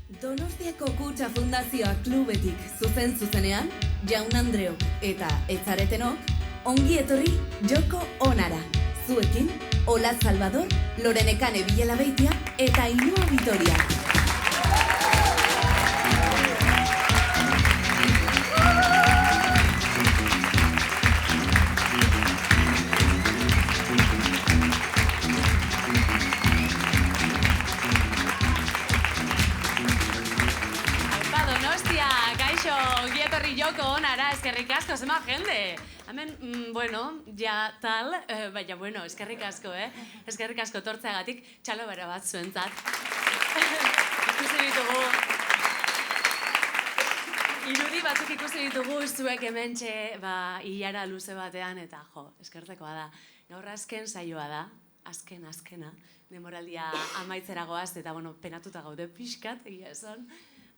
Donostiako Kutxa Fundazioa klubetik zuzenean, Jaun Andreok eta etzaretenok, ongi etorri Joko Onara. Zuekin, Ola Salvador, Lorenekane Bielabeitia eta Ainhoa Vitoria. Joko Onara, eskerrik asko, zema jende. Hemen, ja tal, baina, eskerrik asko, Eskerrik asko tortzeagatik, txalo bera bat zuentzat. Ikusi ditugu. Irudi batzuk ikusi ditugu, zuek hementxe, hilara luze batean, eta eskertzekoa da. Gaur azken saioa da, azkena, denboraldia amaitzeragoaz, eta, penatuta gaude pixkat, egia esan.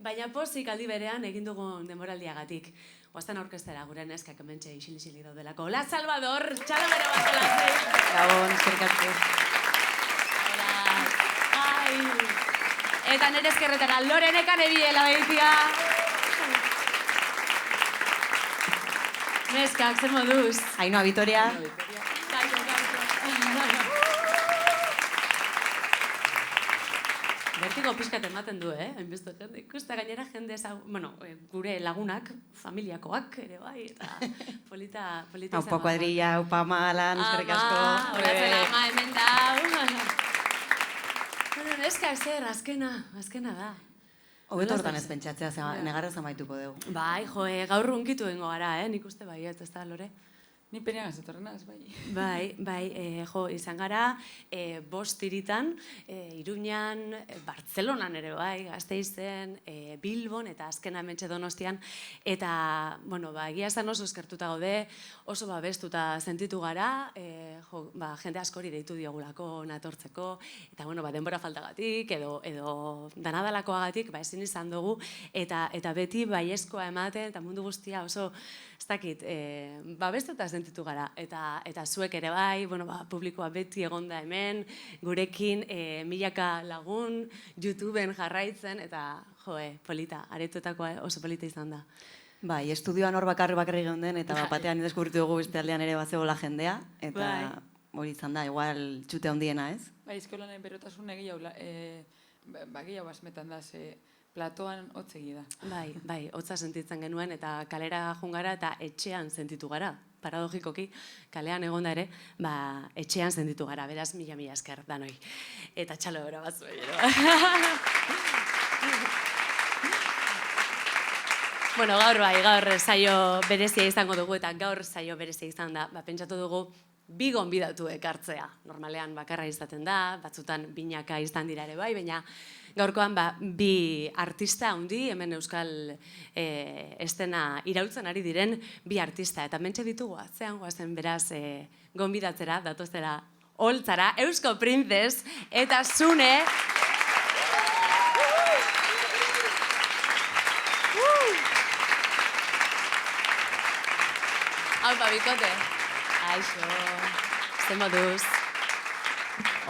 Baina pozik aldi berean egin dugun denboraldiagatik. Oazten orkestera gure neskak hementxe isil-isilik daudelako. Ola Salvador, txalo bera bat olazik. Gabon, eskerrik asko. Eta nire eskerretara Lorenekane Bielabeitia. Neskak, zer moduz? Ainhoa Vitoria. Bertigo pixkat ematen du, hainbeste jende. Ikusta gainera jende gure lagunak, familiakoak ere bai, eta polita izan. Aupa kuadrilla, aupa amalan, eskerrik asko. Horatzela ama hemen dau. Neska ezer, azkena da. Hobeto hortan ez pentsatzea, negarrez amaituko dugu. Bai, gaur unkitu egingo gara, nik uste bai, ez da, Lore? Ni peneagaz etorrenaz, bai. Bai, izan gara, 5 hiritan, Iruñan, Bartzelonan ere bai, Gasteizen, Bilbon eta azkena hementxe Donostian. Eta, egia esan oso eskertuta gaude, oso babestuta sentitu gara, jende askori deitu diogulako natortzeko, eta, denbora faltagatik, edo danadalakoagatik, ezin izan dugu, eta beti baiezkoa ematen, eta mundu guztia oso, ez dakit, babestuta sentitu gara, eta zuek ere bai, publikoa beti egonda hemen, gurekin milaka lagun, YouTubeen jarraitzen, eta polita, aretoetakoa oso polita izan da. Bai, estudioan hor bakarri geunden, eta batean deskubritu dugu beste aldean ere bazegoela jendea, eta hori izan da, igual txute handiena, ez? Bai, eskolan berotasun gehiago basmetan da, platoan hotzegi da. Bai, hotza sentitzen genuen, eta kalera jungara eta etxean sentitu gara. Paradogikoki, kalean egonda ere, etxean sentitu gara, beraz, mila esker, danoi. Eta txalo bera bat zuen, gaur saio berezia izango dugu, eta gaur saio berezia izan da, pentsatu dugu, bi gonbidatuek hartzea. Normalean bakarra izaten da, batzutan binaka izan dira ere bai, baina gaurkoan bi artista handi, hemen euskal estena iraultzen ari diren bi artista. Eta mentxe ditugu, atzean guazen beraz gonbidatzera, datozera holtzara, Eusko Printzes eta Sune. Aupa, bikote. Aixo, ze moduz.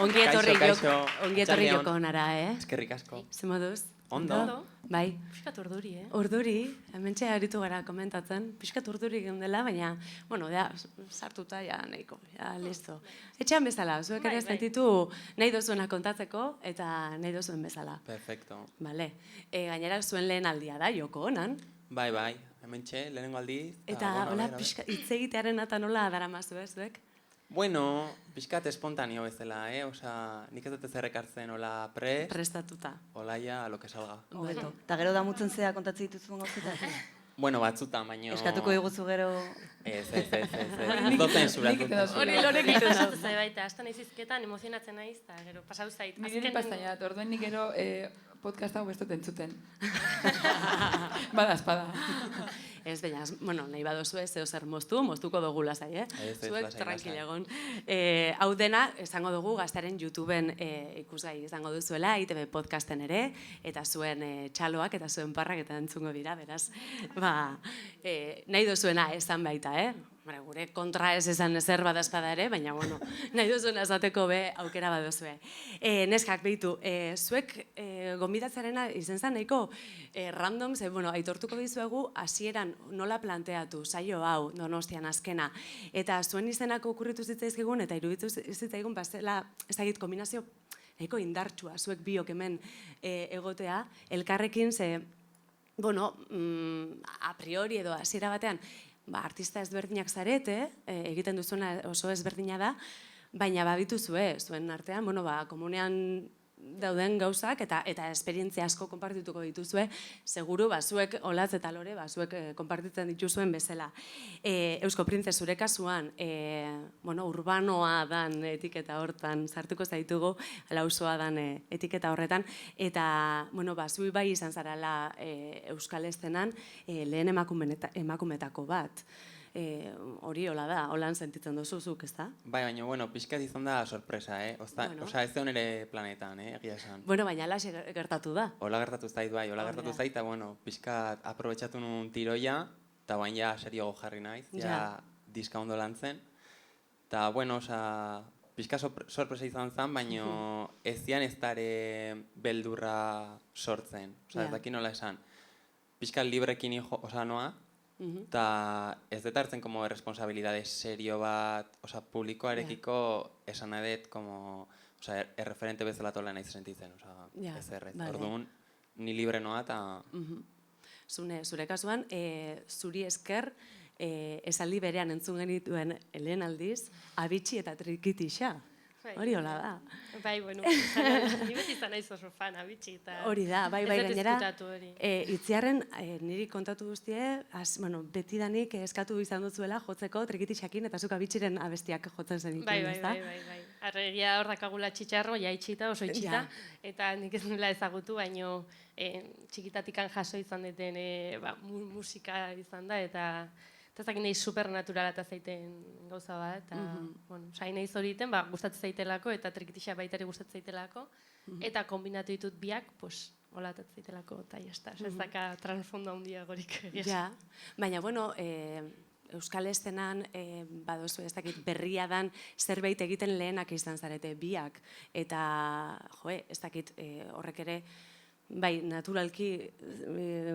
Ongi etorri Joko Onara, Eskerrik asko. Ze moduz? Ondo. Bai. Piskat urduri, Urduri, hementxe aritu gara komentatzen. Piskat urduri geundela, baina, sartuta, nahiko, listo. Etxean bezala, zuek ere sentitu nahi dozuena kontatzeko, eta nahi dozuen bezala. Perfecto. Bale. Gainera zuen lehen aldia da, Joko Onan. Bai, hementxe, lehenengo aldi. Eta, hitz egitearen eta nola daramazu, zuek? Bueno, pixkat espontaneo bezala, nik ez dut zerrekartzen hola prestatuta. Olaia, lo que salga. Hobeto. Eta gero damutzen zea kontatzen dituzuen gauzetan? Bueno, batzutan, baino... Eskatuko diguzu gero... Ez. Doten zuratuta. Hori Lorek iten da. Baita, hasta nahi zizketan, emozionatzen naiz, eta gero, pasau zait. Nire pastaiat, orduen nik gero podcast hau bestot entzuten. Bada, espada. Ez, baina, nahi badozu ez, zer moztuko dugu lasai, Zuek tranquilegon. Hau dena, esango dugu, Gaztearen YouTubeen ikusgai izango duzuela, ITV podcasten ere, eta zuen txaloak eta zuen parrak eta entzungo dira, beraz, nahi duzuena esan baita, gure kontra ez esan ezer badazpada ere, baina, bueno, nahi duzuen azateko be aukera baduzue. Neskak, behitu, zuek gonbidatzarena izen zen nahiko random, bueno, aitortuko dizuegu hasieran nola planteatu, saio hau, Donostian azkena, eta zuen izenak okurritu zitzaizkigun, eta iruditu zitzaigun, bazela, ez dakit, kombinazio nahiko indartsua, zuek biok hemen egotea, elkarrekin ze, bueno, a priori edo hasiera batean, artista ezberdinak zarete, egiten duzuena oso ezberdina da, baina badituzue, zuen artean, bueno, komunean dauden gauzak eta esperientzia asko konpartituko dituzue, seguru, zuek Olatz eta Lore, zuek konpartitzen dituzuen bezala. Eusko Printze, zure kasuan, urbanoa dan etiketa hortan sartuko zaitugu, lausoa dan etiketa horretan, eta, zui bai izan zarala Euskal Eszenen lehen emakumetako bat. Hori hola da, holan sentitzen duzuzuk, ez da? Bai, baina, pixkat izan da sorpresa, Osa, ez zeon ere planetan, egia esan. Bueno, baina alaxe gertatu da. Hola gertatu zait, bai, hola gertatu zait, eta, pixkat aprobetxatu nun tiroia, eta bain ja seriogo jarri naiz, ja diska ondo lan zen. Eta, pixkat sorpresa izan zen, baina ez zian ez dare beldurra sortzen. Osa, ez daki nola esan. Pixkat librekin noa, eta ez dut hartzen como responsabilidade serio bat, publikoarekiko esan edet, erreferente bezala tola nahiz sentitzen, ez erret. Orduan, ni libre noa eta... Zure kasuan, zuri esker, esaldi berean entzun genituen lehen aldiz, abitxi eta trikitixa. Hori hola da. Bai, bueno, ni beti izan naiz oso fan, abitxi eta... Hori da, bai, gainera, Itziarren niri kontatu guztie, betidanik eskatu izan dutzuela jotzeko trikitixakin eta zuk abitxiren abestiak jotzen zen dituen, ez da? Bai. Arregia hor dakagula txitxarro, jaitxita, oso itxita, eta nik ez nuela ezagutu, baino txikitatikan jaso izan duten musika izan da, eta ezak nahi supernaturala eta zaiten gauza bat, eta sain nahi zoriten, gustatzen zaitelako, eta trikitixa baitari gustatzen zaitelako, eta kombinatu ditut biak, hola eta zaitelako, eta jazta, ez daka transfondo handia gorik. Ja, baina, Euskal Eszenan badozu ez dakit berria dan zerbait egiten lehenak izan zarete biak, eta ez dakit horrek ere, bai, naturalki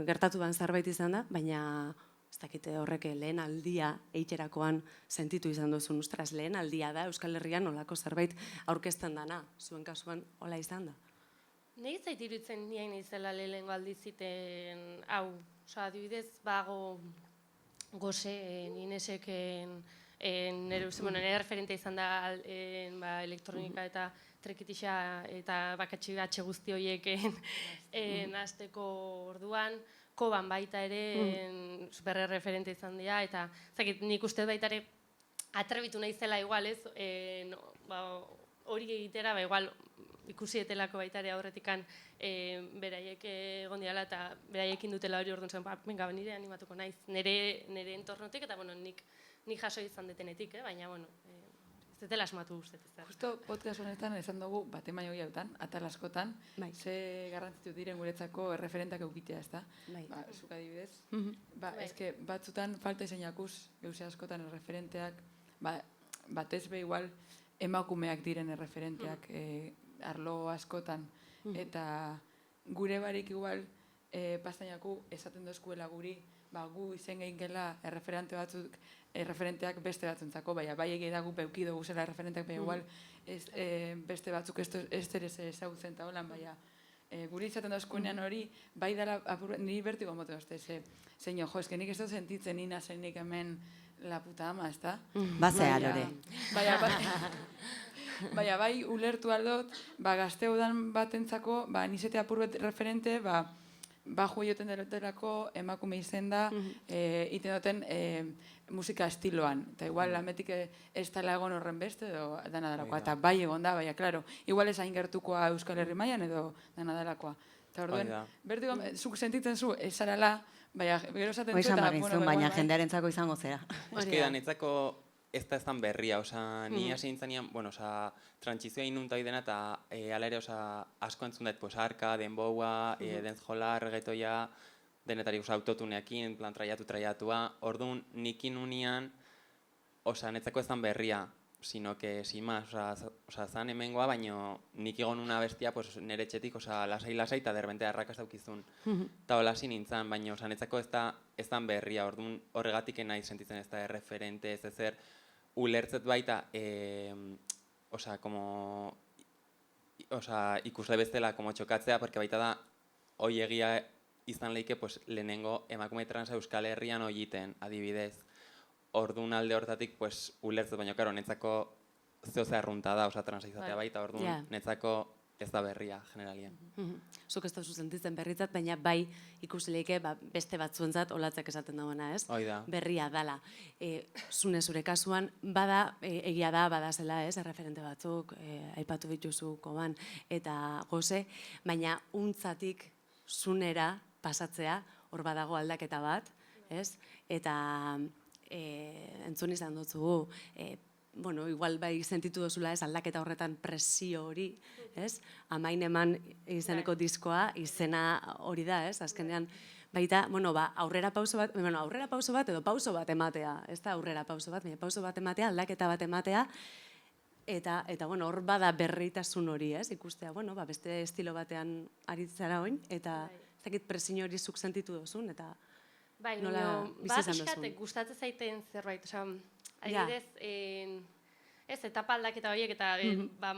gertatu dan zerbait izan da, baina ez dakite horrek lehen aldia eitxerakoan sentitu izan duzun, ustras, lehen aldia da Euskal Herrian olako zerbait aurkezten dana, zuen kasuan hola izan da? Nei zait iruditzen niain izela lehenengo aldiziten, hau, adibidez, bago goze, Ineseken, nire referente izan da elektronika eta trekitixa eta bakatxe guzti horieken azteko orduan, Koban baita ere superreferente izan dira, eta nik uste baita ere atrebitu nahi zela igual, ez, hori egitera, igual ikusi etelako baita ere aurretikan beraiek egon diala, eta beraiekin dutela hori orduan zen, venga, nire animatuko naiz, nire entornotik, eta nik jaso izan detenetik, baina, ez dela asmatu uste. Justo podcast honetan esan dugu batemaio hautan, atal askotan, ze garrantzitu diren guretzako erreferentak eukitea, ez da? Zuk adibidez. Eske batzutan falta izan jakuz, gauze askotan erreferenteak, batez be igual emakumeak diren erreferenteak arlo askotan, eta gure barik igual pastainaku esaten dozkuela guri, gu izen gehin gela erreferenteak beste batzuntzako, bai egidagu peuki dugu zela erreferenteak, bai igual beste batzuk ez ere ezagutzen eta holan, guri izaten dozkuenean hori, bai dara, niri bertigo mote dozte, zein eske nik ez dut sentitzen nina zeinik hemen la puta ama, ez da? Bazea, Lore. Baina, bai, ulertu aldot, gazteudan batentzako, nizete apurbet referente, joioten derotelako emakume izen da, iten duten musika estiloan. Eta igual, lametik ez tala egon horren beste, edo dana dalakoa. Eta bai egon da, baina, klaro, igual ez hain gertukoa Euskal Herri mailan edo dana dalakoa. Eta orduen, bertiko, zuk sentitzen zu, ez zarala, baina, gero esaten zu, baina jendearentzako izango zera. Eski da, nitzako ez da ezan berria, ni hasi nintzanean, trantzizioa inunta dena eta ala ere asko entzun dut, arka, denboua, denzjola, reggaetoia, denetari autotuneakin, plan traiatua. Orduan, nikin unian, osea, netzako ez zan berria, sino que, sin más, osea, zan hemengoa, baino nik egon una bestia, pues, nire etxetik, osea, lasai, eta derbente arrakaz daukizun. Eta hola zin nintzen, baino, osea, netzako ez zan berria, orduan horregatik nahi sentitzen ez da referente, ez ezer, ulertzet baita, osea, como, osea, ikusle bestela, como txokatzea, porque baita da, hoi egia izan leike, pues, lehenengo emakume transa Euskal Herrian egiten, adibidez. Orduan alde hortatik, pues, ulertzet, baina, karo, netzako zeo zerrunta da, osa, transa izatea baita, orduan, netzako ez da berria, generalian. Zuk ez da sentitzen berritzat, baina bai ikusleike beste batzuentzat olatzak esaten dagoena, ez? Hoi da. Berria dala. Zure kasuan, bada, egia da, badazela, ez? Erreferente batzuk, aipatu dituzu Koban eta Gose, baina untzatik zunera pasatzea, hor badago aldaketa bat, ez? Eta entzun izan dutzugu, bueno, igual bai sentitu duzula, ez, aldaketa horretan presio hori, ez? Amain eman izeneko diskoa, izena hori da, ez? Azkenean, baita, bueno, aurrera pauso bat edo pauso bat ematea, ez da aurrera pauso bat, baina pauso bat ematea, aldaketa bat ematea, eta bueno, hor bada berritasun hori, ez? Ikustea, bueno, beste estilo batean aritzara oin, eta ez dakit presio hori zuk sentitu duzun, eta nola bizi izan duzun. Bai, gustatzen zaiten zerbait, osea, adibidez, ez, etapa aldaketa horiek, eta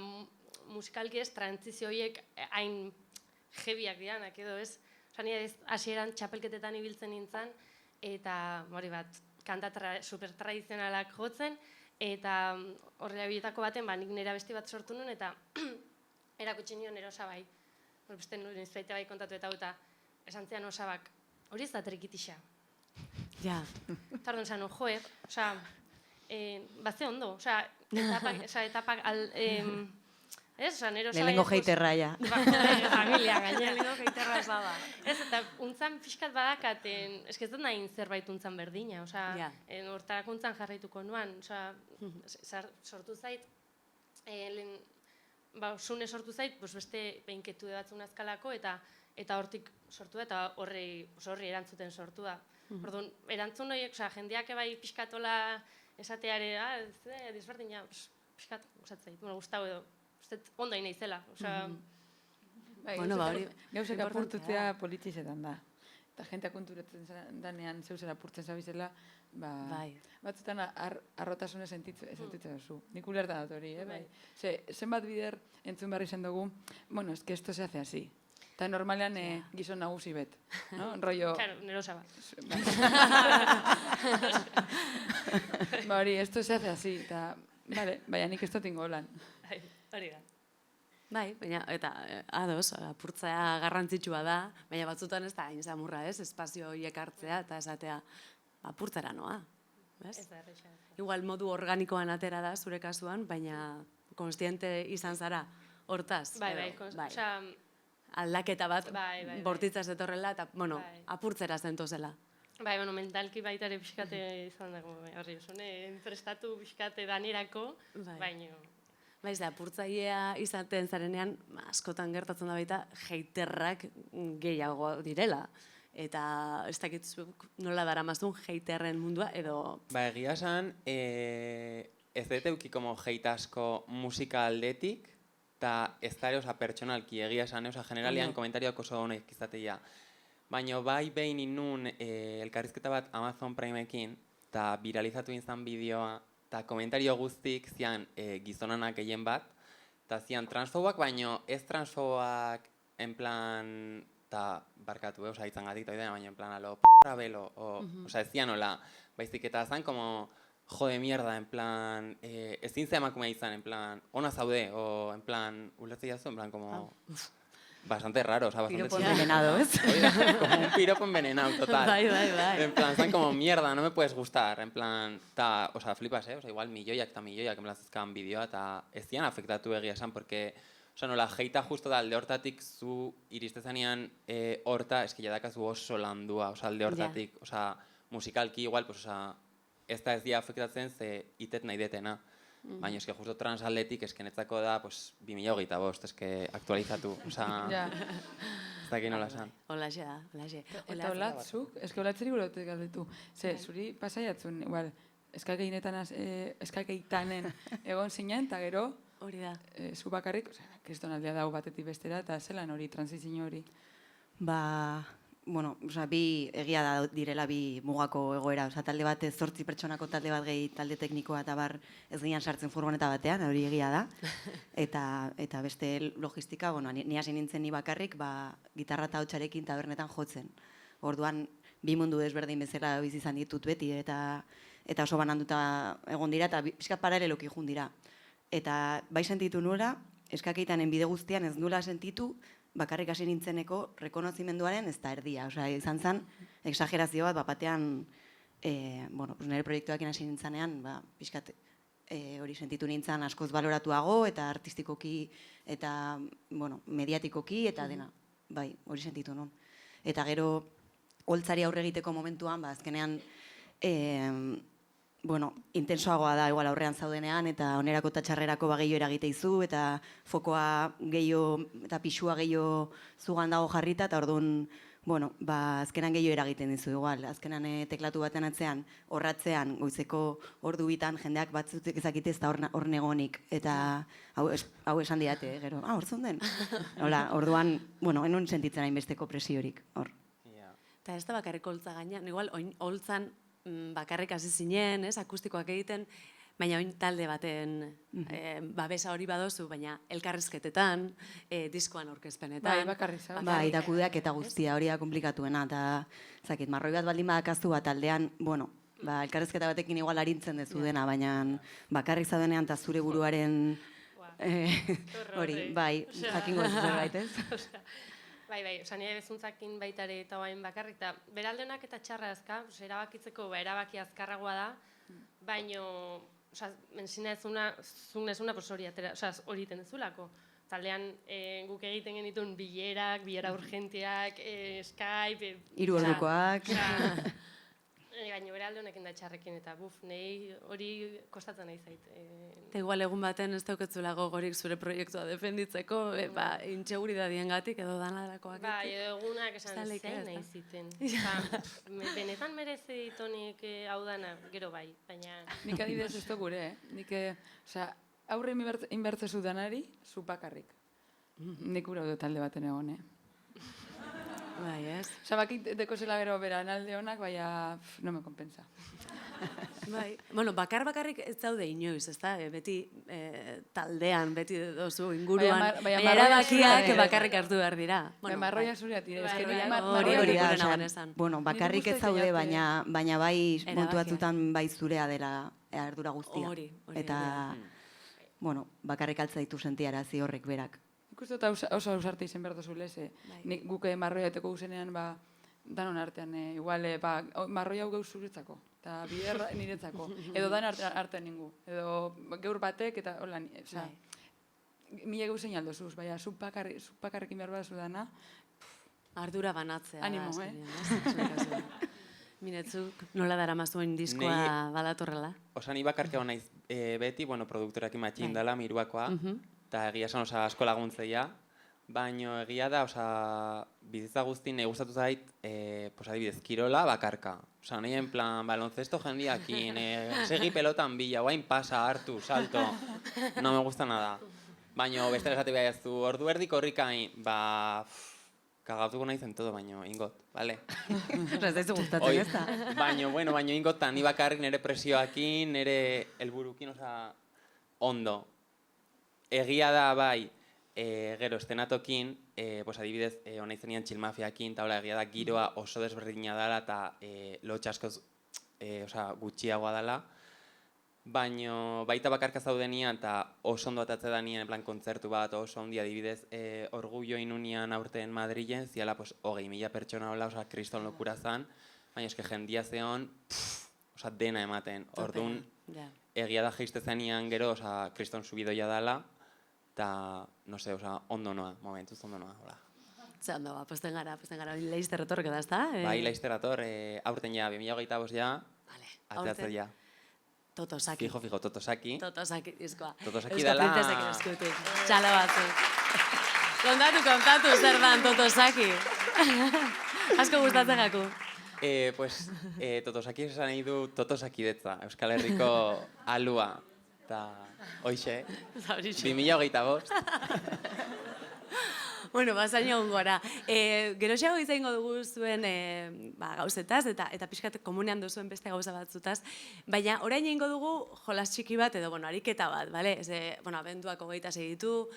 musikalki ez, trantzizio horiek hain jebiak dianak edo, ez? Osa, nire hasieran txapelketetan ibiltzen nintzen, eta hori bat, kanta supertradizionalak jotzen, eta horrela biletako baten, nik nire abesti bat sortu nuen, eta erakutsi nion nire Osabai. Beste nire izbaite bai kontatu eta esan zean Osabak, hori ez da trikitixa. Ja. Tardun zan, joe, osa, bat ze ondo, osa, etapak, ez, osa, nero Osabai... Lehenengo heiterra, ja. Familia, gaina. Lehenengo heiterra ez bada. Ez, eta untzan pixkat badakaten, ez ez dut nahi zerbait untzan berdina, osa, hortarak untzan jarraituko nuan, osa, sortu zait, sune sortu zait, beste behinketu batzun azkalako, eta hortik sortu da, eta horri erantzuten sortu da. Orduan, erantzun horiek, jendeak ebai pixkatola esateare, disberdina, pixkat, gustatzen zait, gustau edo, ondo nahi zela. Gauzak apurtutzea politizetan da. Eta jentea konturatzen danean zeuzen apurtzen zabizela, batzutan arrotasune sentitzen duzu. Nik ulertan dut hori, bai. Zenbat bider entzun barri zen dugu, bueno, es que esto se hace así. Eta normalean gizon nagusi bet, no? Rollo... Claro, nero Osaba. Hori, esto se hace así, eta, vale, baina nik ez dut ingo lan. Hori da. Bai, baina, eta ados, apurtzea garrantzitsua da, baina batzutan ez da hain zamurra, ez? Espazio horiek hartzea eta esatea apurtzera noa. Ez da, errexan. Igual modu organikoan atera da zure kasuan, baina konstiente izan zara hortaz. Bai, aldaketa bat bortitzaz etorrela eta, bueno, apurtzera zentozela. Bai, mentalki baita ere pixkate izan dago, horri, prestatu pixkate danerako, baina... Baiz da, apurtzailea izaten zarenean, askotan gertatzen da baita, heiterrak gehiago direla. Eta ez dakitzuk nola daramazun heiterren mundua, edo... Egia esan, ez dut euki como heit asko musika aldetik, eta ez da ere, pertsonalki egia esan, generalian komentarioak oso honek izatea. Baina bai behin inun elkarrizketa bat Amazon Primeekin, eta viralizatu izan bideoa, eta komentario guztik zian gizonanak gehien bat, eta zian transfoboak, baina ez transfoboak en plan, eta barkatu, izan gatik, baina en plan, alo, p***ra belo, ez zian hola, baizik eta zan, como, jo de mierda, en plan, ezin ze emakumea izan, en plan, ona zaude, o en plan, ulertzea jazu, en plan, como... Bastante raro, bastante... Piropo envenenado, ¿es? Como un piropo envenenado, total. Bai. En plan, están como, mierda, no me puedes gustar. En plan, flipas, igual milloiak, en plan, zezkan bideoa, eta ez zian afektatu egia esan, porque, nola, heita justo da, alde hortatik zu iristezanean horta, eski jadakazu oso landua, alde hortatik, musikalki igual, ez da ez dia afektatzen, ze itet nahi detena. Baina eske justo transaldetik eskenetzako da 2025, eske aktualizatu, ez dakit nola esan. Olaxe da, olaxe. Eta olatzuk, eske olatzeri gulotek galdetu. Ze, zuri pasaiatzun, igual, eskakeitanen egon zinen, eta gero, Hori da. zu bakarrik, kristonaldia dago batetik bestera, eta zelan hori, transizio hori. Bueno, egia da direla bi mugako egoera, talde bat 8 pertsonako talde bat gehi talde teknikoa eta bar ez ginean sartzen furgoneta batean, hori egia da. Eta beste logistika, ni hasi nintzen ni bakarrik, gitarra eta hotxarekin tabernetan jotzen. Orduan, bi mundu desberdin bezala bizi izan ditut beti, eta oso bananduta egon dira, eta pixkat paraleloki jun dira. Eta bai sentitu nuela, eskakeitanen bide guztian ez nuela sentitu, bakarrik hasi nintzeneko rekonozimenduaren ez da erdia. Izan zen, exagerazio bat, batean, nire proiektuakin hasi nintzanean, pixkat hori sentitu nintzen askoz baloratuago, eta artistikoki, eta mediatikoki, eta dena, bai, hori sentitu nun. Eta gero, holtzari aurre egiteko momentuan, azkenean, intensoagoa da, igual aurrean zaudenean, eta onerako eta txarrerako gehiago eragite izu, eta fokoa gehiago, eta pixua gehiago zugan dago jarrita, eta orduan, azkenan gehiago eragiten dizu, igual. Azkenan teklatu baten atzean, horratzean, goizeko ordu bitan, jendeak batzutik ezakite ez da hor negonik, eta hau esan diate, gero, hor zunden. Orduan, enun sentitzen hainbesteko presiorik, hor. Eta ez da bakarrik holtza gainean, igual, holtzan bakarrik hasi zinen, akustikoak egiten, baina oin talde baten babesa hori badozu, baina elkarrizketetan, diskoan aurkezpenetan. Bai, bakarrik zau. Bai, eta kudeak eta guztia hori da komplikatuena, eta marroi bat baldin badakaztu bat taldean, elkarrizketa batekin igual arintzen dezu dena, baina bakarrik zaudenean eta zure buruaren hori, bai, jakingo ez zerbait, ez? Bai, nire bezuntzakin baitare eta bain bakarrik, eta beraldenak eta txarra azka, erabakitzeko erabaki azkarragoa da, baino, menzina ezuna, zunezuna hori iten dezulako. Taldean guk egiten genituen bilera urgentiak, Skype... 3 ordukoak... Gaino beralde honekin da txarrekin, eta nahi hori kostatzen nahi zait. Eta igual egun baten ez dauketzula gogorik zure proiektua defenditzeko, intseguridadiengatik edo danarakoak. Bai, egunak esan zein nahi ziten. Benetan merezi ditonik hau dana, gero bai, baina... Nik adidez ez da gure, Nik, aurre inbertzezu danari, zu bakarrik. Nik gure hau talde baten egon, Bai, ez? Bakit deko zela gero beran alde honak, baina no me compensa. Bai, bakarrik ez daude inoiz, ez da? Beti taldean, beti dozu inguruan, baina erabakiak bakarrik hartu behar dira. Marroia zureat, hori gure nagoen esan. Bakarrik ez daude, baina bai montu batzutan bai zurea dela ardura guztia. Eta, bakarrik altza ditu sentiarazi horrek berak. Ikustu eta oso ausarte izen behar dozu lez, nik guke marroia eteko guzenean, danon artean, igual, marroia hau gauz zuretzako, eta bider niretzako, edo dan artean ningu, edo geur batek, eta hola, mila gauzein aldozuz, baina zupakarrekin behar baduzu dana. Ardura banatzea. Animo, Minetzuk nola dara mazuen diskoa balatorrela? Ni bakarkea naiz beti, produktorekin matxin dela, miruakoa, eta egia esan asko laguntzeia, baina egia da, bizitza guztin nahi gustatu zait, adibidez, kirola bakarka. Nahi en plan, baloncesto jendiakin, segi pelotan bila, guain pasa, hartu, salto, no me gusta nada. Baina beste esate behar ez du, ordu erdik horrikain, kagatuko nahi zen todo, baina ingot, bale? Ez daizu gustatzen ez da? Baina ingot, ni bakarrik nire presioakin, nire helburukin, ondo. Egia da, bai, gero, estenatokin, adibidez, hona izenian txilmafiakin, eta egia da, giroa oso desberdina dela, eta lotxa askoz gutxiagoa dela. Baina baita bakarka zaudenian, eta oso ondo atatze da nien, plan, kontzertu bat, oso ondi, adibidez, orgullo inunian aurten Madrilen, ziala, 20.000 pertsona hola, kriston lokura zan, baina eske jendia zeon, dena ematen. Orduan, egia da jeizte zenian gero, kriston subidoia dela, eta, no se, ondo noa, momentuz ondo noa, hola. Ze ondo, posten gara, Leizter etorrek da, ez da? Bai, Leizter etor, aurten ja, 2025 ja, atzatzen ja. Totosaki. Fijo, Totosaki. Totosaki diskoa. Totosaki dela... Euskal Printzesek eskutik. Txalo batzuk. Kontatu, zer dan Totosaki. Asko gustatzen gaku. Pues, Totosaki esan nahi du Totosakidetza, Euskal Herriko alua. Eta, hoxe, 2025. Bueno, bazaino gora. Geroxeago izango dugu zuen gauzetaz, eta pixkat komunean duzuen beste gauza batzutaz, baina orain egingo dugu jolas txiki bat, edo, ariketa bat, bale? Abenduak 26 ditu,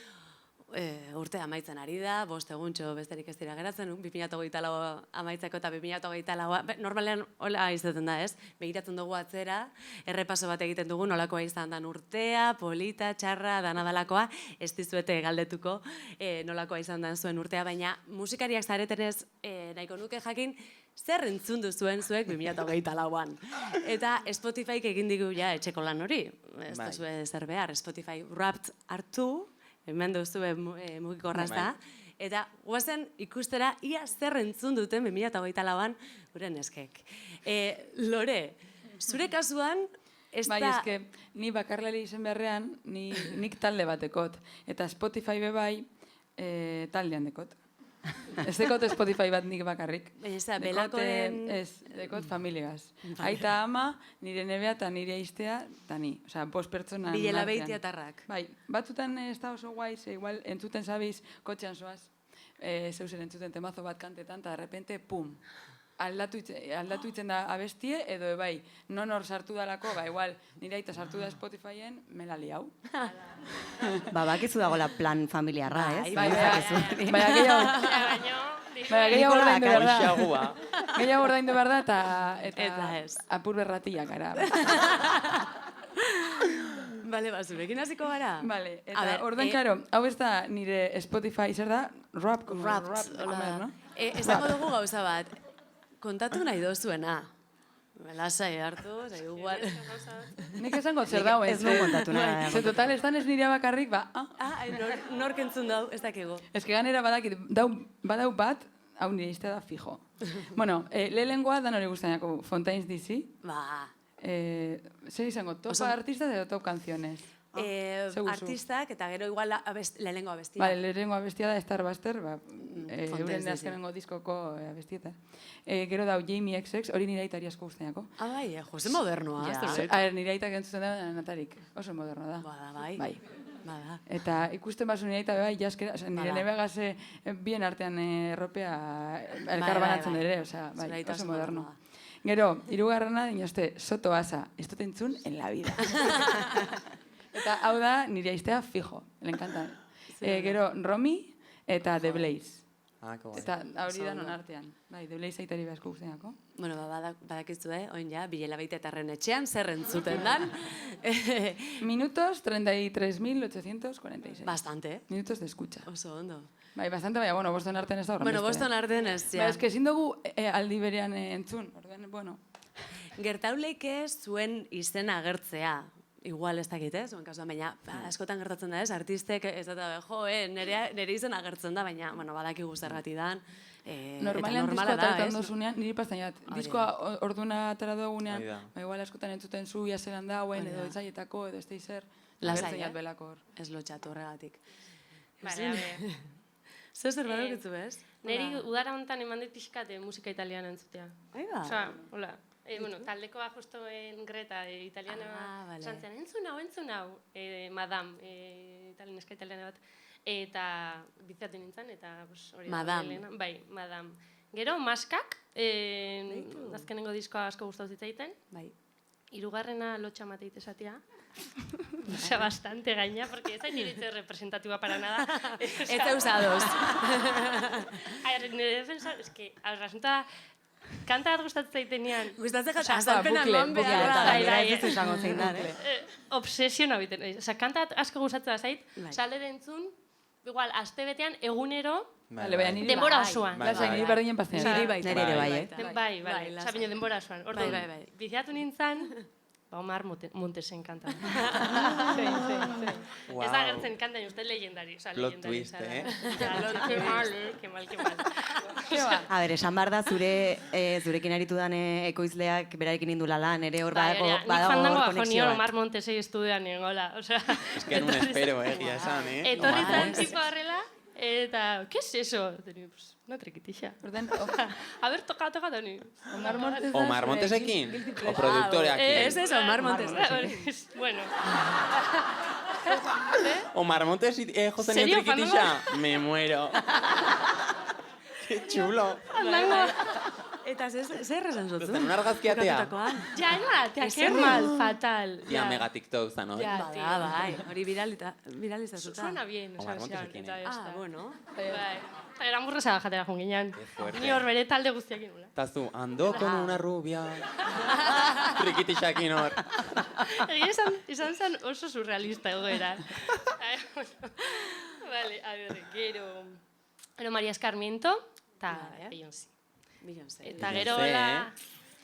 urte amaitzen ari da, 5 eguntxo besterik ez dira geratzen, 2024 amaitzeko eta 2024, normalean hola izaten da, ez? Begiratzen dugu atzera, errepaso bat egiten dugu, nolakoa izan dan urtea, polita, txarra, danadalakoa, ez dizuete galdetuko nolakoa izan dan zuen urtea, baina musikariak zaretenez nahiko nuke jakin, zer entzun duzuen zuek 2024an. Eta Spotifyk egin digu ja etxeko lan hori, ez duzue zer behar, Spotify Wrapped hartu, hemen duzue mugikorrazta, eta guazen ikustera ia zer entzun duten 2024an gure neskek. Lore, zure kasuan, ez da... Bai, eske, ni bakarlari izen beharrean, nik talde batekot, eta Spotify bebai taldean dekot. Ez dekot Spotify bat nik bakarrik. Dekot familiagaz. Aita ama, nire nebea eta nire aiztea, eta ni. Osea, 5 pertsona. Bilela beitiatarrak. Bai, batzutan ez da oso guai, igual entzuten zabiz, kotxean zoaz, zeusen entzuten temazo bat kantetan, eta de repente, pum, aldatu itzen da abestie, edo bai, non hor sartu dalako, igual, nire aita sartu da Spotifyen, melali hau. Bakizu dagoela plan familiarra, ez? Gehiago ordaindu behar da, eta apur berratiak gara. Bale, zurekin hasiko gara? Bale, eta orduan, karo, hau ez da nire Spotify, zer da? Wrapped, no? Esango dugu gauza bat, kontatu nahi dozuena. Lasai hartu, igual... Nik esango zer dau, ez nu kontatu nahi. Ze total, ez dan ez nire bakarrik, nork entzun dau, ez dakigu. Ez que ganera badakit, badau bat, hau nire iztea da fijo. Bueno, lehengoa dan hori guztainako, Fontaines DC. Zer izango, top artistas edo top canciones? Artistak eta gero igual lehenengo abestia. Bale, lehenengo abestia da Starbuster, euren azkenengo diskoko abestieta. Gero dau Jamie XX, hori nire aitari asko guztainako. Bai, Jose modernoa. Nire aitak entzuten da Natarik, oso modernoa da. Bada, bai. Eta ikusten basu nire aita bai, jaskera, nire nebegase bien artean erropea elkarbanatzen ere, oso moderno. Gero, 3. dinozte, Soto Asa, ez dut entzun en la vida. Eta hau da, nire aiztea fijo, l'enkantan. Gero, Romy eta The Blaze. Eta hori da non artean. Bai, The Blaze aitari behazko guztiako. Bueno, badakizu, oin ja, Bilela Beitiatarren etxean, zer entzuten dan. Minutos 33.846. Bastante. Minutos de escucha. Oso ondo. Bai, bastante, baina, Boston artean ez da horren. Bueno, Boston artean ez, ja. Ba, ez que ezin dugu aldi berean entzun, bueno. Gertauleike zuen izena agertzea. Igual ez dakit, zuen kasuan, baina askotan gertatzen da ez, artistek ez da, nire izen agertzen da, baina, badakigu zergatik dan. Normalean diskoa atartan dozunean, niri pastan jat, diskoa orduna atara dugunean, igual askotan entzuten zu jaseran dauen, edo etzaietako, edo ez teizer, agertzen jat belakor. Ez lotxatu horregatik. Zer badokitzu, ez? Neri udara honetan eman dit pixkat musika italiana entzutea. Aiba. Osa, hola. Taldekoa justo en Greta, italiana, santzean, entzun hau, Madame, neska italiana bat, eta bizatu nintzen, eta hori da. Madame. Bai, Madame. Gero, Maskak, azkenengo diskoa asko gustatu zitzaiten. Bai. 3. lotxa mateit esatia. Osea, bastante gaina, porque ez hain iritze representatiua para nada. Eta usados. Nire defensa, es que, resulta, kanta bat gustatzen zaitenean. Gustatzen jatzen, azalpena eman behar. Ez esango zein da, Obsesiona biten. Osa, kanta bat asko gustatzen zait, salde entzun, igual, aste betean, egunero, denbora osoan. Niri berdinen pasean. Nire ere bai, Bai. Osa, baina denbora osoan. Orduan, biziatu nintzen, Omar Montesen kanta. Ez da gertzen kantain, uste legendari. Plot twist, Ke mal. A ber, esan behar da zurekin aritu dan ekoizleak berarekin indula lan, ere hor badago konexio bat. Nik fandango bajonio bat. Omar Montesei estudian nengola. Ez que nun espero, egia esan, Etorri zan tipo horrela, Eta, ¿qué es eso? Teni, pues, una triquitilla. Orden, A ver, toka, Toni. Omar Montes da Omar zure Montesekin? guilty O pleasure. produktoreakin? Ez, Omar Montes. Bueno. Omar Montes jozen ¿Serio, triquitilla? Me muero. Qué chulo. Eta zer esan zutzu? Zuten un argazkiatea. Ya, no, qué mal, fatal. Tía, mega TikTok zan, ¿no? Ya, Bada, bai, hori viraliza zuta. Suena bien, Omar esan zian, Montesekin, eta ya está. Bueno. Bai. Eran burresa jatera joan ginean. Qué fuerte. Ni hor bere talde guztiak inula. Eta zu, ando con una rubia. Trikitixakin hor. Egia izan zen oso surrealista egoera. Vale, a ver, gero María Escarmiento, eta Beyoncé. Beyoncé. Eta gero la...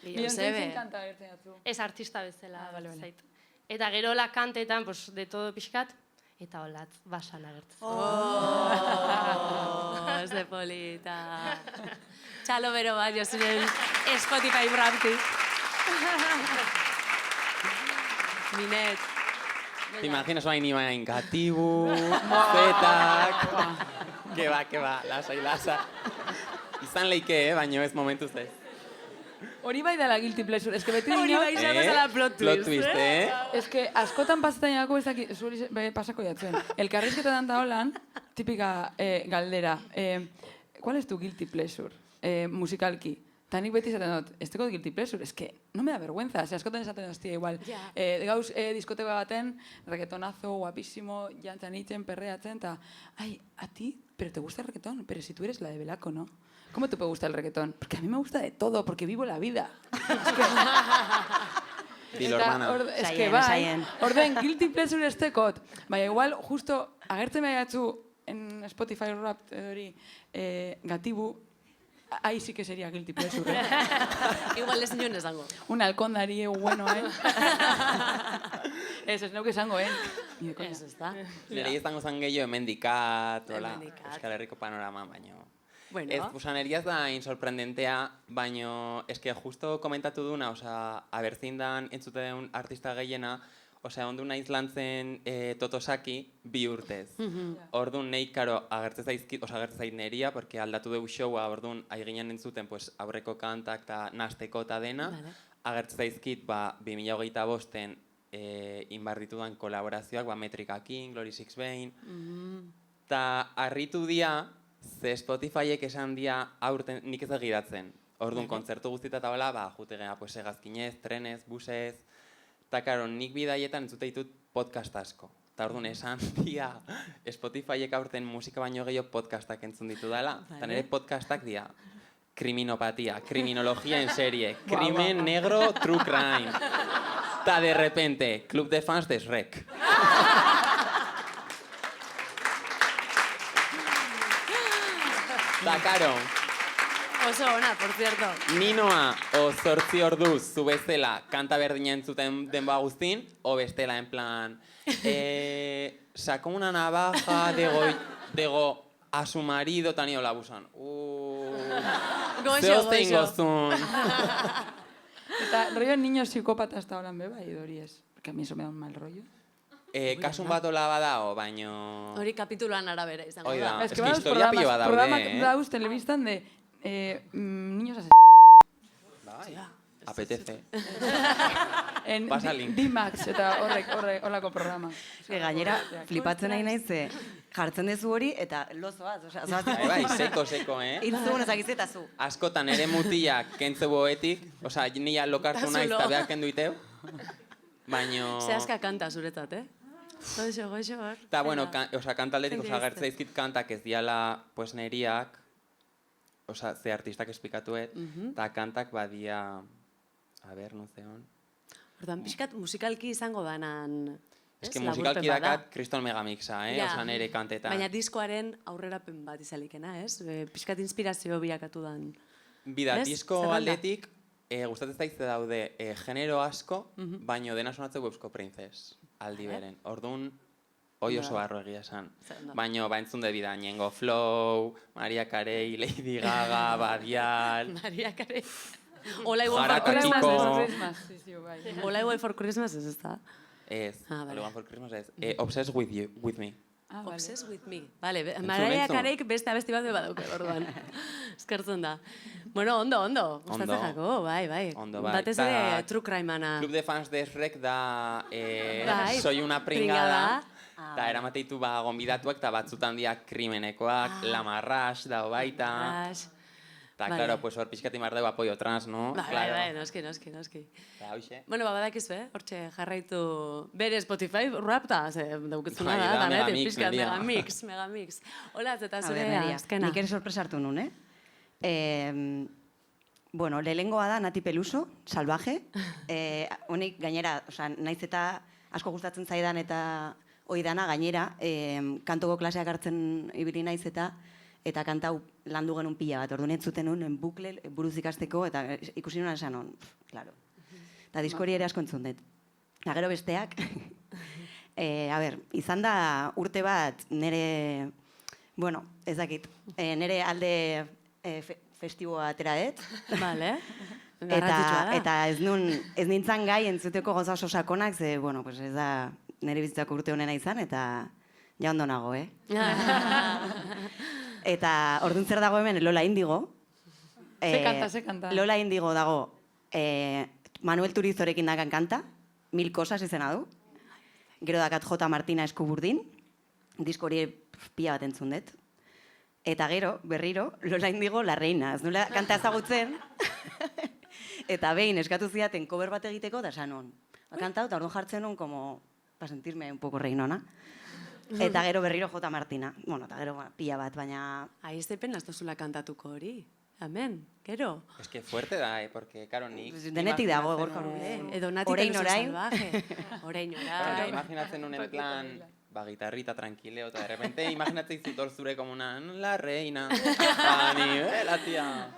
Beyoncé be. kanta agertzen jatzu. Ez artista bezala, zait. Eta gero la kantetan, pues, de todo pixkat, eta holat, basan agertzen. Ez de polita. Txalo bero bat, jozuren Spotify rapti. Minet. ¿Te imaginas bain ibain gatibu, zetak? Que ba, lasa. Izan leike, baino ez momentuz ez. Hori bai dela guilty pleasure. Ez que beti Hori dinot, bai izango zela plot Plot twist, twist, eh? ez que askotan pasatzen jako ez dakit, zuri pasako jatzen. Elkarrizketan da holan, tipika galdera. ¿Cuál es tu guilty pleasure? Musikalki. Ta nik beti esaten dut, ez teko guilty pleasure, es que no me da vergüenza, askotan esaten dut, igual. Gauz diskoteka baten, reggaetonazo, guapísimo, jantzan itzen, perreatzen, eta, ai, a ti, pero te gusta el reggaetón, pero si tú eres la de Belaco, ¿no? ¿Cómo te puede gustar el reggaetón? Porque a mí me gusta de todo, porque vivo la vida. Dilo, Eta hermana. Es que bai, orden, guilty pleasure ez tekot. Baina igual, justo, agertzen behatzu en Spotify Rap hori gatibu, ahí sí que sería guilty pleasure. Igual ez nion esango. Un halkondari bueno, ez neuke esango, Ni de coña. Ez da. Nire izango zan gehiago hemendikat, hola, Hemendikat. Euskal Herriko panorama, baino. Bueno. Ez, usaneria ez da insorprendentea, baino, eske justo komentatu duna, osea, abertzindan entzuten artista gehiena, osea, ondu naiz lan zen Totosaki 2 urtez. Orduan nahi, karo, agertzen zait neria, porque aldatu dugu showa, orduan aiginen entzuten, pues, aurreko kantak eta nasteko eta dena. Vale. Agertzen zaizkit, 2025-en inbar ditudan kolaborazioak, Metrikakin, Glory Six Bane. Ta harritu dia, ze Spotifyek esan dia aurten nik ez egidatzen. Orduan, kontzertu guztieta eta bala, jute gena, pues, hegazkinez, trenez, busez. Ta, karo, nik bidaietan entzute ditut podcast asko. Ta orduan, esan dia Spotifyek aurten musika baino gehiago podcastak entzun ditu dela. Ta nire podcastak dia Kriminopatia, Kriminologia en serie, Crimen negro, True crime. Ta de repente, Club de fans de Shrek. Ta, karo, Oso ona, por cierto. Ninoa o 8 orduz zu bezala kanta berdina entzuten denba guztin, o bestela, en plan, sacó una navaja, dego a su marido, ta nio labusan. Zeo zein gozun. Eta rollo niño psicópata hasta ahora me bai, hori ez. Porque a mí eso me da un mal rollo. Kasun bat ola badao, baino... Hori kapituloan arabera izango Hoi da. da. Es que historia pilo bat daude, programak dauz telebistan de niños Bai, apetece. en Pasa link. D-Max eta horreko programa. Gainera, flipatzen nahi naiz, jartzen dezu hori eta lozoaz, osea, Bai, seko, Intzugun ezakiz eta zu. Askotan ere mutilak kentze boetik, osea, nila lokartu naiz eta behar kendu iteu. Baino... Zehazka kanta zuretzat, Goxo. Ta, bueno, kantaldetik, gertzaizkit kantak ez diala, pues, neriak, ze artistak esplikatuet, eta kantak badia, a ber, no zeon. Orduan, pixkat musikalki izango banan... Ez que musikalki dakat Kriston Megamixa, nere kantetan. Baina diskoaren aurrerapen bat izalikena, ez? Pixkat inspirazio birakatu dan. Bida, disko aldetik, gustatzen zaizte daude genero asko, baino dena sonatzeko Eusko Princes, aldi beren. Orduan, hoi oso barro egia esan. Baino, entzun de bida, Ñengo Flow, Maria Carey, Lady Gaga, Badial... Maria Carey. All I Want for Christmas ez da? Ez, All I Want for Christmas ez. Obsessed with Me. Obsessed with me. Vale, Mariah Careik beste abesti bat badauke, orduan. Eskertzen da. Bueno, ondo. Gustatzen jako, bai. Ondo, bai. Batez ere, true crime-ana. Club de fans de Shrek da Soy una pringada. pringada. Eta eramateitu gonbidatuak, eta batzutan dia krimenekoak, Lamarrash, dago baita. Eta, claro, pues hor pixkati mar dugu apoio trans, no? Bai, noski. Eta, hoxe. Bueno, badakizu, hortxe jarraitu bere Spotify rapta, daukitzuna Bai, da, Megamix, pixkat, mendia. Megamix. Hola, eta zure Nerea, azkena. nik ere sorpresa hartu nun, Bueno, lehengoa da Nati Peluso, Salvaje. Honik gainera, naiz eta asko gustatzen zaidan eta oidana gainera, kantoko klaseak hartzen ibili naiz eta kantau landu genuen pila bat. Orduan entzuten nun, bukle, buruz ikasteko, eta ikusi nuen esan hon, claro. Eta diskori ere asko entzun dut. Gero besteak, izan da urte bat nire, bueno, ez dakit, nire alde festiboa atera dut. Vale. Eta ez nintzen gai entzuteko gauza oso sakonak, ze, bueno, pues ez da nire bizitzako urte honena izan, eta ja ondo nago, Eta orduan zer dago hemen Lola Indigo. Ze kanta. Lola Indigo dago Manuel Turizorekin dakan kanta, Mil Cosas izena du. Gero dakat J. Martina Eskuburdin, disko hori pila bat entzun dut. Eta gero, berriro, Lola Indigo La Reina. Ez nula kanta ezagutzen. Eta behin eskatu zidaten cover bat egiteko, da esan hon. Kanta eta orduan jartzen hon, como, para sentirme un poco reinona. Eta gero berriro J. Martina. Bueno, eta gero pila bat, baina... Ez depen aztozula kantatuko hori. Amen, gero. Es que fuerte da, porque, karo, nik... Denetik dago, gorka nure. Edo Nati Peluso Salvaje. Orain orain. Imaginatzen un en plan... guitarrita tranquileo, eta de repente imaginatzen zitor zure como una... La reina. La tía...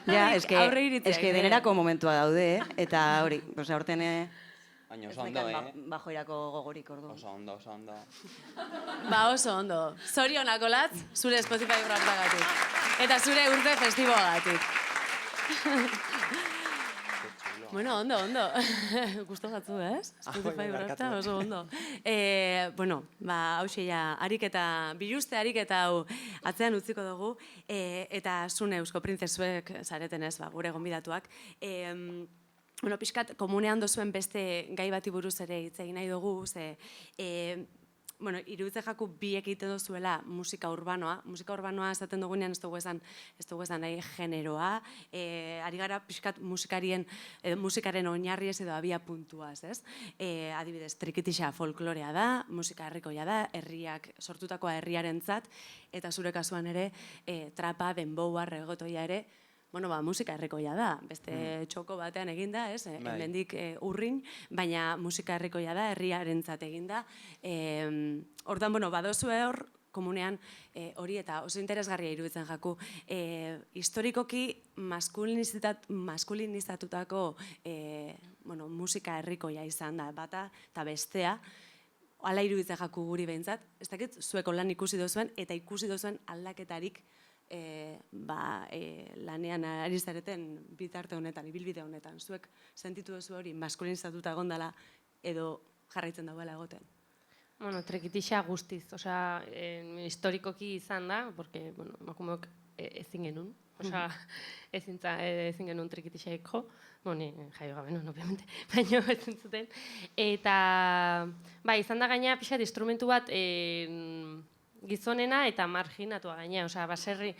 Ja, eske denerako momentua daude, eta hori, horten... Baina oso ondo, Bajoirako gogorik ordu. Oso ondo. Ba, oso ondo. Zorionak olatz, zure Spotify raptagatik. Eta zure urte festiboagatik. Bueno, ondo. Gusto batzu, ez? Spotify rapta, oso ondo. Bueno, hauxe ja, biluzte ariketa hau atzean utziko dugu, eta zune Eusko Printzesuek zareten ez, gure gonbidatuak. Bueno, pixkat, komunean dozuen beste gai bati buruz ere hitz egin nahi dugu, ze, bueno, iruditze jaku biek egiten dozuela musika urbanoa. Musika urbanoa esaten dugunean ez dugu esan nahi generoa, ari gara pixkat musikaren oinarriez edo abia puntuaz, ez? Adibidez, trikitixa folklorea da, musika herrikoia da, herriak sortutakoa herriarentzat, eta zure kasuan ere, trapa, denboa, regotoia ere, bueno, musika herrikoia da, beste txoko batean eginda, ez? Hemendik urrin, baina musika herrikoia da, herriarentzat eginda. Hortan, bueno, badozue hor, komunean hori eta oso interesgarria iruditzen jaku. Historikoki maskulinizatutako musika herrikoia izan da, bata eta bestea, hala iruditzen jaku guri behintzat. Ez dakit, zueko lan ikusi dozuen eta ikusi dozuen aldaketarik lanean ari zareten bitarte honetan, ibilbide honetan. Zuek sentitu duzu hori maskulinizatuta egondala edo jarraitzen dauela egoten? Bueno, trekitixa guztiz, osea, historikoki izan da, porque, bueno, emakumeok ezin genuen, osea, ezin genuen trekitixaik jo, bueno, jaio gabe, obviamente, baina ezin zuten. Eta, izan da gaina pixat instrumentu bat gizonena eta marginatua gaina, osea, baserri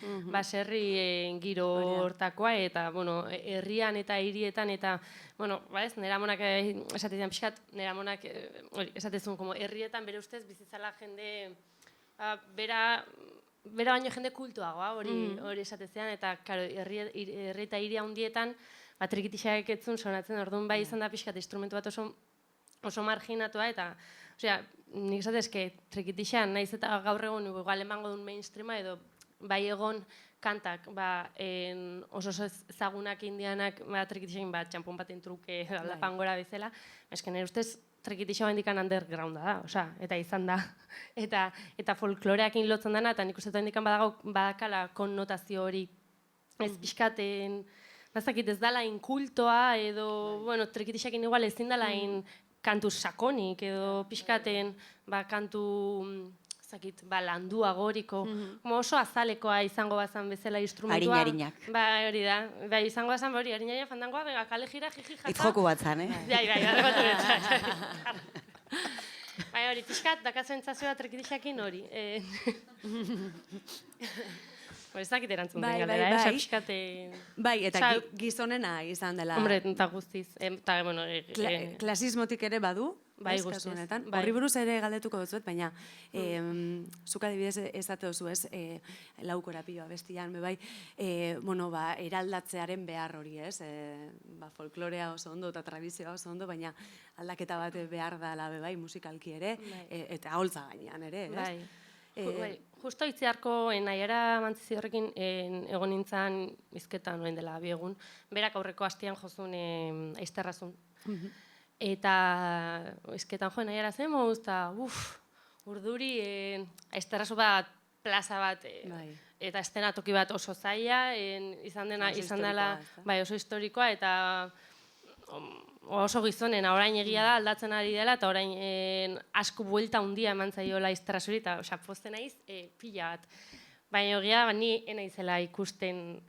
giro hortakoa, eta, bueno, herrian eta hirietan, eta, bueno, neramonak esatezen pixkat, neramonak esatezun, como herrietan bere ustez bizitzala jende, bera baino jende kultuagoa, hori esatezean, eta, karo, herri eta hiri handietan, trikitixaek etzun sonatzen, orduan bai izan da pixkat instrumentu bat oso marginatua, eta, osea, nik esatezke, trikitixan, naiz eta gaur egon, igual emango duen mainstreama, edo bai egon kantak, oso ezagunak indianak, trikitixain txampon baten truke, aldapan gora bezala, eske nire ustez, trikitixa bendikan undergrounda da, osea, eta izan da. Eta folkloreakin lotzen dana, eta nik uste bendikan badakala konnotazio hori, ez pixkaten, bazakit ez dala inkultoa, edo, bueno, trikitixakin igual ezin dala kantu sakonik, edo pixkaten, kantu, zakit, landuagoriko, oso azalekoa izango bazan bezala instrumentua. Arinak. Hori da, izango bazan, harina fandangoa, venga, kale jira, jiji, jata. Hitz joku bat zan, Bai, hori, pixkat, dakatzen zazioa trekitixakin hori. Ez dakit erantzun den galdera, pixkate... Bai, eta gizonena izan dela. Hombre, eta guztiz. Klasismotik ere badu, bai, guztiz. Horri buruz ere galdetuko duzuet, baina zuk adibidez ezate duzu ez, laukorapioa bestian, bai, eraldatzearen behar hori ez, folklorea oso ondo eta tradizioa oso ondo, baina aldaketa bat behar dela bai, musikalki ere, eta holtza gainean ere, ez? Justo itziarko nahiara mantzizi horrekin egon nintzen izketan orain dela biegun, berak aurreko hastian jozun aizterrazun. Eta izketan joen nahiara zen mouz, eta urduri aizterrazu bat, plaza bat, eta estenatoki bat oso zaila, izan dela oso historikoa, eta oso gizonen, orain egia da, aldatzen ari dela, eta orain asko buelta hundia eman zaiola aizterrazuri, eta pozten naiz, pila bat. Baina egia da, ni enaizela ikusten,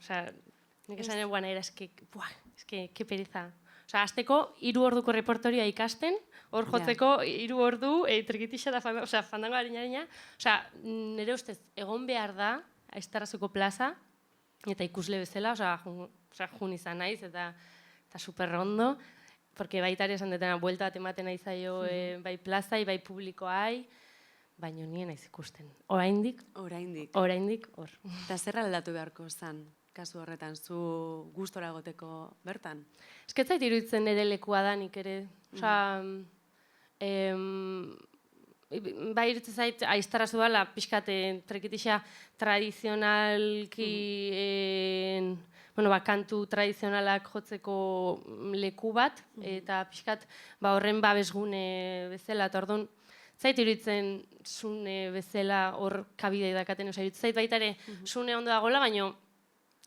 nik esan eguan era, que pereza. Azteko, 3 orduko repertorioa ikasten, hor jotzeko 3 ordu, trikitixa da fandango harina, nire ustez, egon behar da, aizterrazuko plaza, eta ikusle bezala, jun izan naiz, eta superrondo, porque baita ere esan detena, buelta bat ematen nahi zaio bai plazai, bai publikoai, baina nien naiz ikusten. Oraindik hor. Eta zer aldatu beharko zen, kasu horretan, zu gustora egoteko bertan? Esketzait iruditzen nire lekua da nik ere. Bai iruditzen zait, aizterrazu dela, pixkate trekitixa tradizionalki kantu tradizionalak jotzeko leku bat, eta pixkat horren babesgune bezala, eta orduan, zait iruditzen zune bezala hor kabide dakaten, iruditzen zait baita ere zune ondo dagoela, baina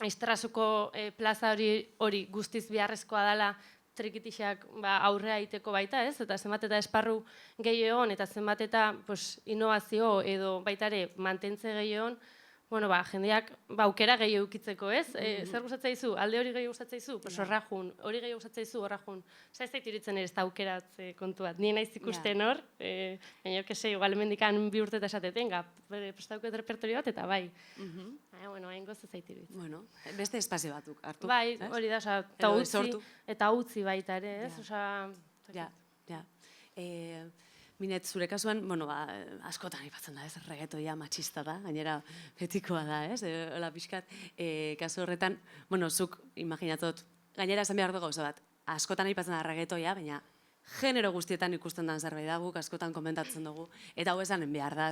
aizterrazuko plaza hori guztiz beharrezkoa dela trikitixak aurrea egiteko baita, ez? Eta zenbat eta esparru gehiago hon, eta zenbat eta innovazio edo baita ere mantentze gehiago hon, jendeak aukera gehiago ukitzeko, ez? Zer gustatzaizu? Alde hori gehiago gustatzaizu? Horra jun. Hori gehiago gustatzaizu? Horra jun. Ez zait iruditzen ere ez da aukeratze kontu bat. Ni naiz ikusten hor, baina igual hemendikan 2 urte eta esateten, prestatuko repertorio bat, eta bai. Hain goz ez zait iruditzen. Beste espazio batzuk hartu. Bai, hori da, eta utzi baita ere, ez? Ja. Minet, zure kasuan, askotan aipatzen da, ez, reggaetoia matxista da, gainera betikoa da, ez, hola pixkat, kasu horretan, zuk, imaginatot, gainera esan behar dugu gauza bat, askotan aipatzen da reggaetoia, baina genero guztietan ikusten den zerbait da, guk askotan komentatzen dugu, eta hau esanen behar da,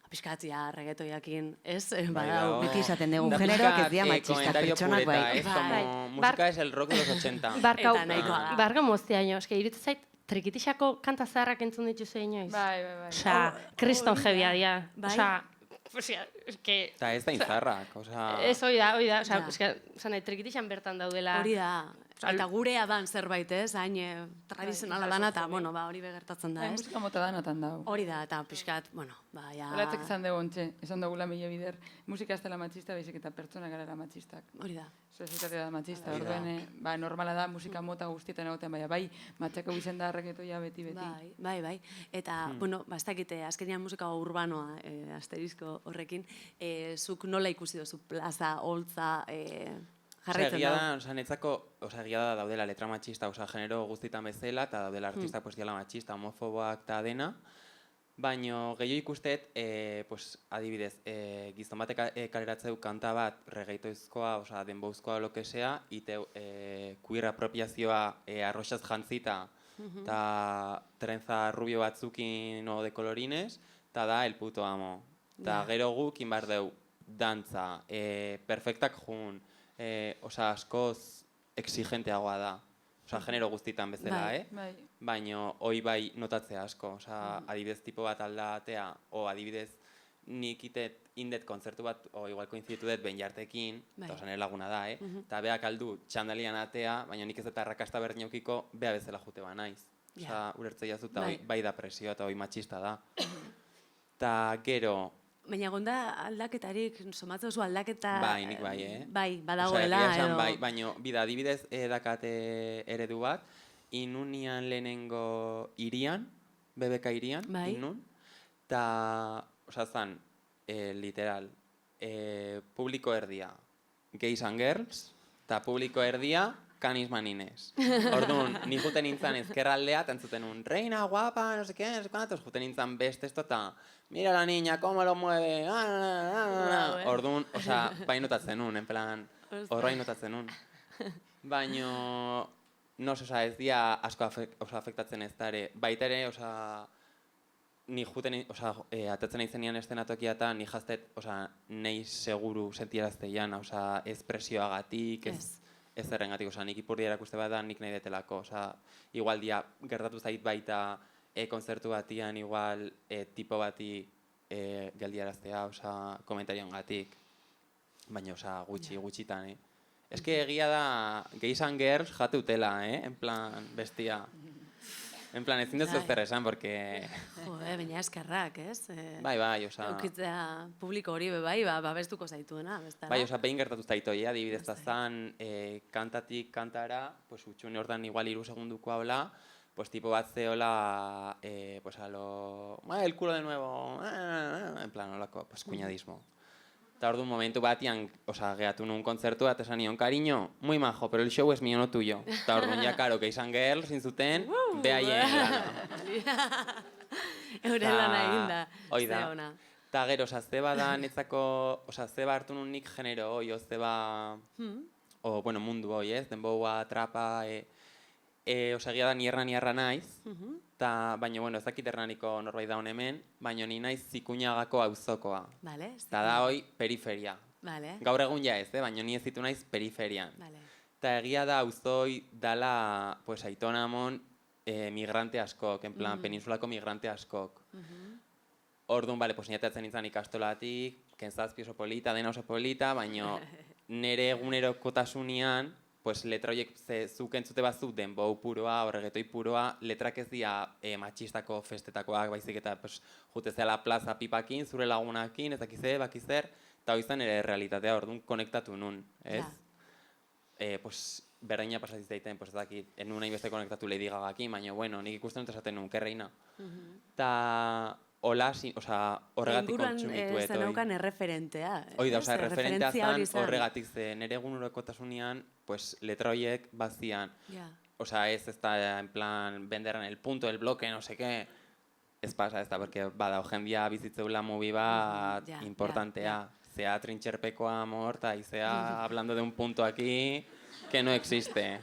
pixkat, reggaetoiakin, ez, badau. Beti esaten dugu, generoak ez dira matxistak pertsonak bai. Música es el rock de los 80. Barga moztiaino, iruditzen zait, trikitixako kanta zaharrak entzun dituzu inoiz. Bai. Kriston jebia dia. Eta ez da inzarrak. Ez hori da. Trikitixan bertan daudela. Hori da. Eta gurea dan zerbait, ez? Hain tradizionala dana, eta hori begertatzen da, ez? Musika mota danatan dago. Hori da, eta pixkat, ja... Horatzek izan dugu ontxe, esan dugula mila bider, musika ez dela matxista, baizik eta pertsona gara matxistak. Hori da. Sozietatea da matxista, orduen, normala da musika mota guztietan egoten, bai, matxako bizen da reggaetoia beti. Bai. Eta, ez dakite, azkenean musika urbanoa, asterizko horrekin, zuk nola ikusi duzu plaza, holtza, jarraitzen da. Netzako, egia da daudela letra matxista, genero guztietan bezala, eta daudela artista diala matxista, homofoboak eta dena, baina gehiago ikusteet, adibidez, gizon batek kaleratzeu kanta bat reggaetoizkoa, denbouzkoa, lo que sea, iteu queer apropiazioa arroxaz jantzita, eta trenza rubio batzukin o de colorines, eta da el puto amo. Eta gero guk inbardeu dantza, perfektak jun, askoz exigenteagoa da. Genero guztietan bezala, baina hoi bai notatzea asko. Adibidez tipo bat aldatea, o adibidez nik indet kontzertu bat, o igual koinziditu dut behin jartekin, eta nire laguna da, eta beak aldu txandalian atea, baina nik ez eta arrakasta berdin jaukiko bea bezala jute ba naiz. Ulertzea jazu, eta bai da presioa, eta hoi matxista da. Ta gero... Baina gonda aldaketarik, somatzen oso aldaketa... Bai, nik bai, Bai, badagoela, egia esan, edo... bai, baina, bida, adibidez dakate eredu bat, inunian lehenengo irian, BBK irian, bai. inun, ta, zan, literal, publiko erdia, gays and girls, ta publiko erdia, canis manines. Orduan, ni juten nintzen ezkerraldea, tantzuten un reina guapa, no sé qué, no sé cuántos, juten nintzen beste esto, ta, mira la niña, cómo lo mueve, orduan, bai notatzen un, en plan, horrai notatzen un. Baina, no sé, ez dia asko afektatzen ez da ere, baita ere, ni juten, atatzen nahi zenian estenatokia eta ni jaztet, nahi seguru sentierazteian, espresioagatik, ez zerrengatik, nik ipurdi erakuste bat da, nik nahi detelako, igual dia gertatu zait baita konzertu batian, igual tipo bati geldiaraztea, komentarioan gatik, baina, gutxitan, Ez que egia da, gays and girls jate utela, en plan, bestia. En plan, ezin duzu zer esan, porque... baina eskerrak, ez? Bai, Eukitzea publiko hori bai, babestuko zaituena, bestara. Bai, behin gertatu zaitoia, adibidez zan, kantatik kantara, pues utxune hortan igual 3 segunduko habla, pues tipo bat zeola, pues a lo... el culo de nuevo, en plan, holako, pues cuñadismo. Eta orduan momentu batian, gehatu nun kontzertu bat, esan nion, cariño, muy majo, pero el show es mío, no tuyo. Eta orduan, ja, karo, gays and girls, zintzuten, behaien lana. Euren lana eginda. Hoi da. Eta gero, zeba da netzako, zeba hartu nun nik genero hoi, zeba, bueno, mundu hoi, ez, denboa, trapa, egia da nierra naiz, baina, bueno, ez dakit hernaniko norbait daun hemen, baina ni naiz Zikuñagako auzokoa. Eta da hoi periferia. Gaur egun ja ez, baina ni ez ditu naiz periferian. Eta egia da auzoi dala, pues, Aitona Amon migrante askok, en plan, peninsulako migrante askok. Orduan, bale, pues, niatatzen nintzen ikastolatik, kentzazpi oso polita, dena oso polita, baina nire egunerokotasunean, pues letra horiek zuk entzute bazu denbou puroa, horregetoi puroa, letrak ez dira matxistako festetakoak, baizik eta jutezela plaza pipakin, zure lagunakin, ez bakizer, eta hori zen ere realitatea, orduan konektatu nun, ez? Berreina pasatitz daiten, ez dakit, enun nahi beste konektatu Lady Gagakin, baina, bueno, nik ikusten dut esaten nun, kerreina. Eta... Hola, horregatik kontsumitu eto. Inguruan zenaukan erreferentea. Hoi da, erreferentea zan horregatik ze nire egunerokotasunean, letra horiek bazian. Ez da, en plan, venderan el punto, el bloque, no sé qué. Ez pasa, ez da, porque bada, hojendia bizitzeula mobi bat importantea. Zea trintxerpekoa amor, eta izea hablando de un punto aquí que no existe.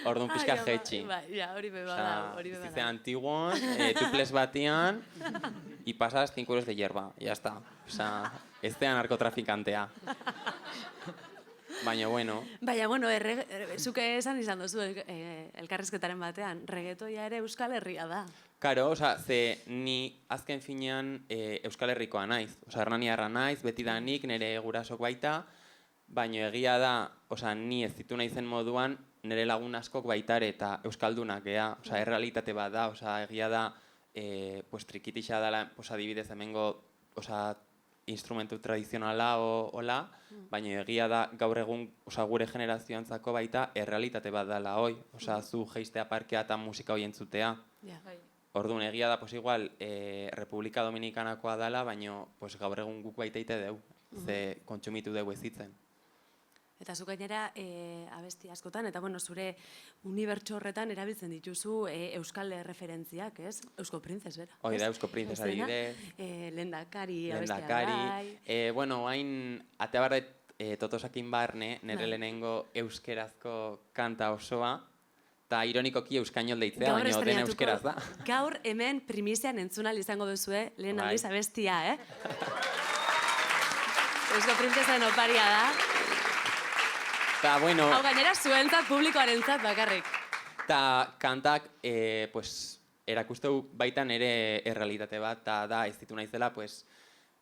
Orduan pixka jetxi. Hori bebada. Zizea antiguan, tuples batian, y pasas 5 euros de hierba, ya está. Ez da narkotrafikantea. Baina, bueno. Zuke esan izan duzu elkarrizketaren batean, reggaetoia ere Euskal Herria da. Karo, ze ni azken finean Euskal Herrikoa naiz. Hernaniarra naiz, beti da nik, nire gurasok baita, baina egia da, ni ez ditu naizen moduan, nire lagun askok baitare eta Euskaldunak gea. Errealitate bat da, egia da, trikitixa dela, adibidez hemengo, instrumentu tradizionala hola, baina egia da gaur egun gure generazioantzako baita errealitate bat dela hoi. Zu geistea parkea eta musika hoi entzutea. Orduan, egia da, igual, Republika Dominikanakoa dela, baina gaur egun guk baita ite deu, ze kontsumitu deu ezitzen. Eta zu gainera abesti askotan, eta zure unibertso horretan erabiltzen dituzu euskal referentziak, ez? Eusko Printzes, bera. Hoi da, Eusko Printzes adibidez. Lehendakari abestia bai. Hain, atea barret totosakin barne, nire lehenengo euskerazko kanta osoa, eta ironikoki euskainol deitzea, baina dena euskeraz da. Gaur hemen primizian entzunal izango duzue, lehen aldiz abestia, Eusko Printzesen oparia da. Hau gainera zuentzat publikoarentzat bakarrik. Eta kantak erakusteu baitan ere errealitate bat, eta da ez ditu naizela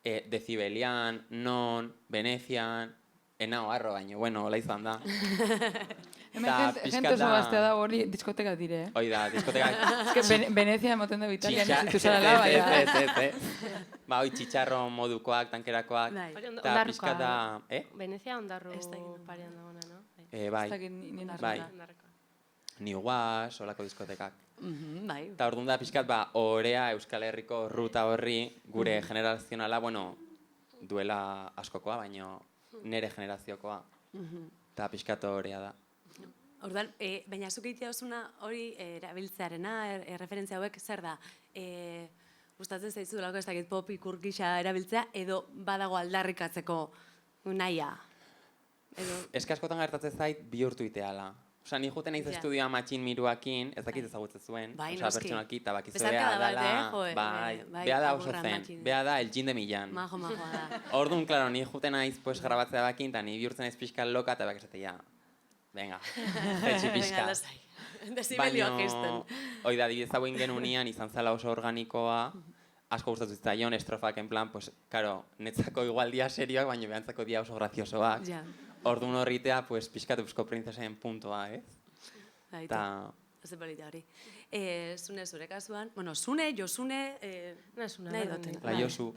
Decibelian, Non, Venezian, enao harro baino, hola izan da. Hemen gente oso gaztea da hori diskoteka dire, Hoi da, diskoteka. Venezia emoten dugu Italian ez dituzala laba. Ba, hoi txitxarro modukoak, tankerakoak, eta pixka da... Venezia ondarro parean dagoena, no? Bai, Ez dakit nien bai. New Guas, olako diskotekak. Bai. Eta orduan da pixkat, orea Euskal Herriko ruta horri gure generazionala, bueno, duela askokoa, baina nere generaziokoa. Eta pixkat orea da. Orduan, baina zuk egitea osuna hori erabiltzearena, referentzia hauek, zer da? Gustatzen zaizu delako ez dakit pop ikur gisa erabiltzea, edo badago aldarrikatzeko nahia? Ez que askotan gertatzen zait bihurtu iteala. Osa, ni juten naiz estudioa matxin miruakin, ez dakit ezagutzen zuen. Osa, pertsonalki, eta bakizu beha dala... Beha da oso zen, beha da el jin de millan. Majoa da. Orduan, klaro, ni juten naiz grabatzea bakin, eta ni bihurtzen naiz pixka loka, eta bakizatea, venga, jetxi pixka. Desibelioa gesten. Oida, adibidez hauen genunian, izan zela oso organikoa, asko gustatu zitzaion, estrofak en plan, pues, karo, netzako igual dia serioak, baina behantzako dia oso graziosoak. Orduan horritea, pues, pixkatu Eusko Printzesen puntoa, ez? Eta... Ez polita hori. Zune zure kasuan, bueno, Zune, Josune, nahi duten. La Josu.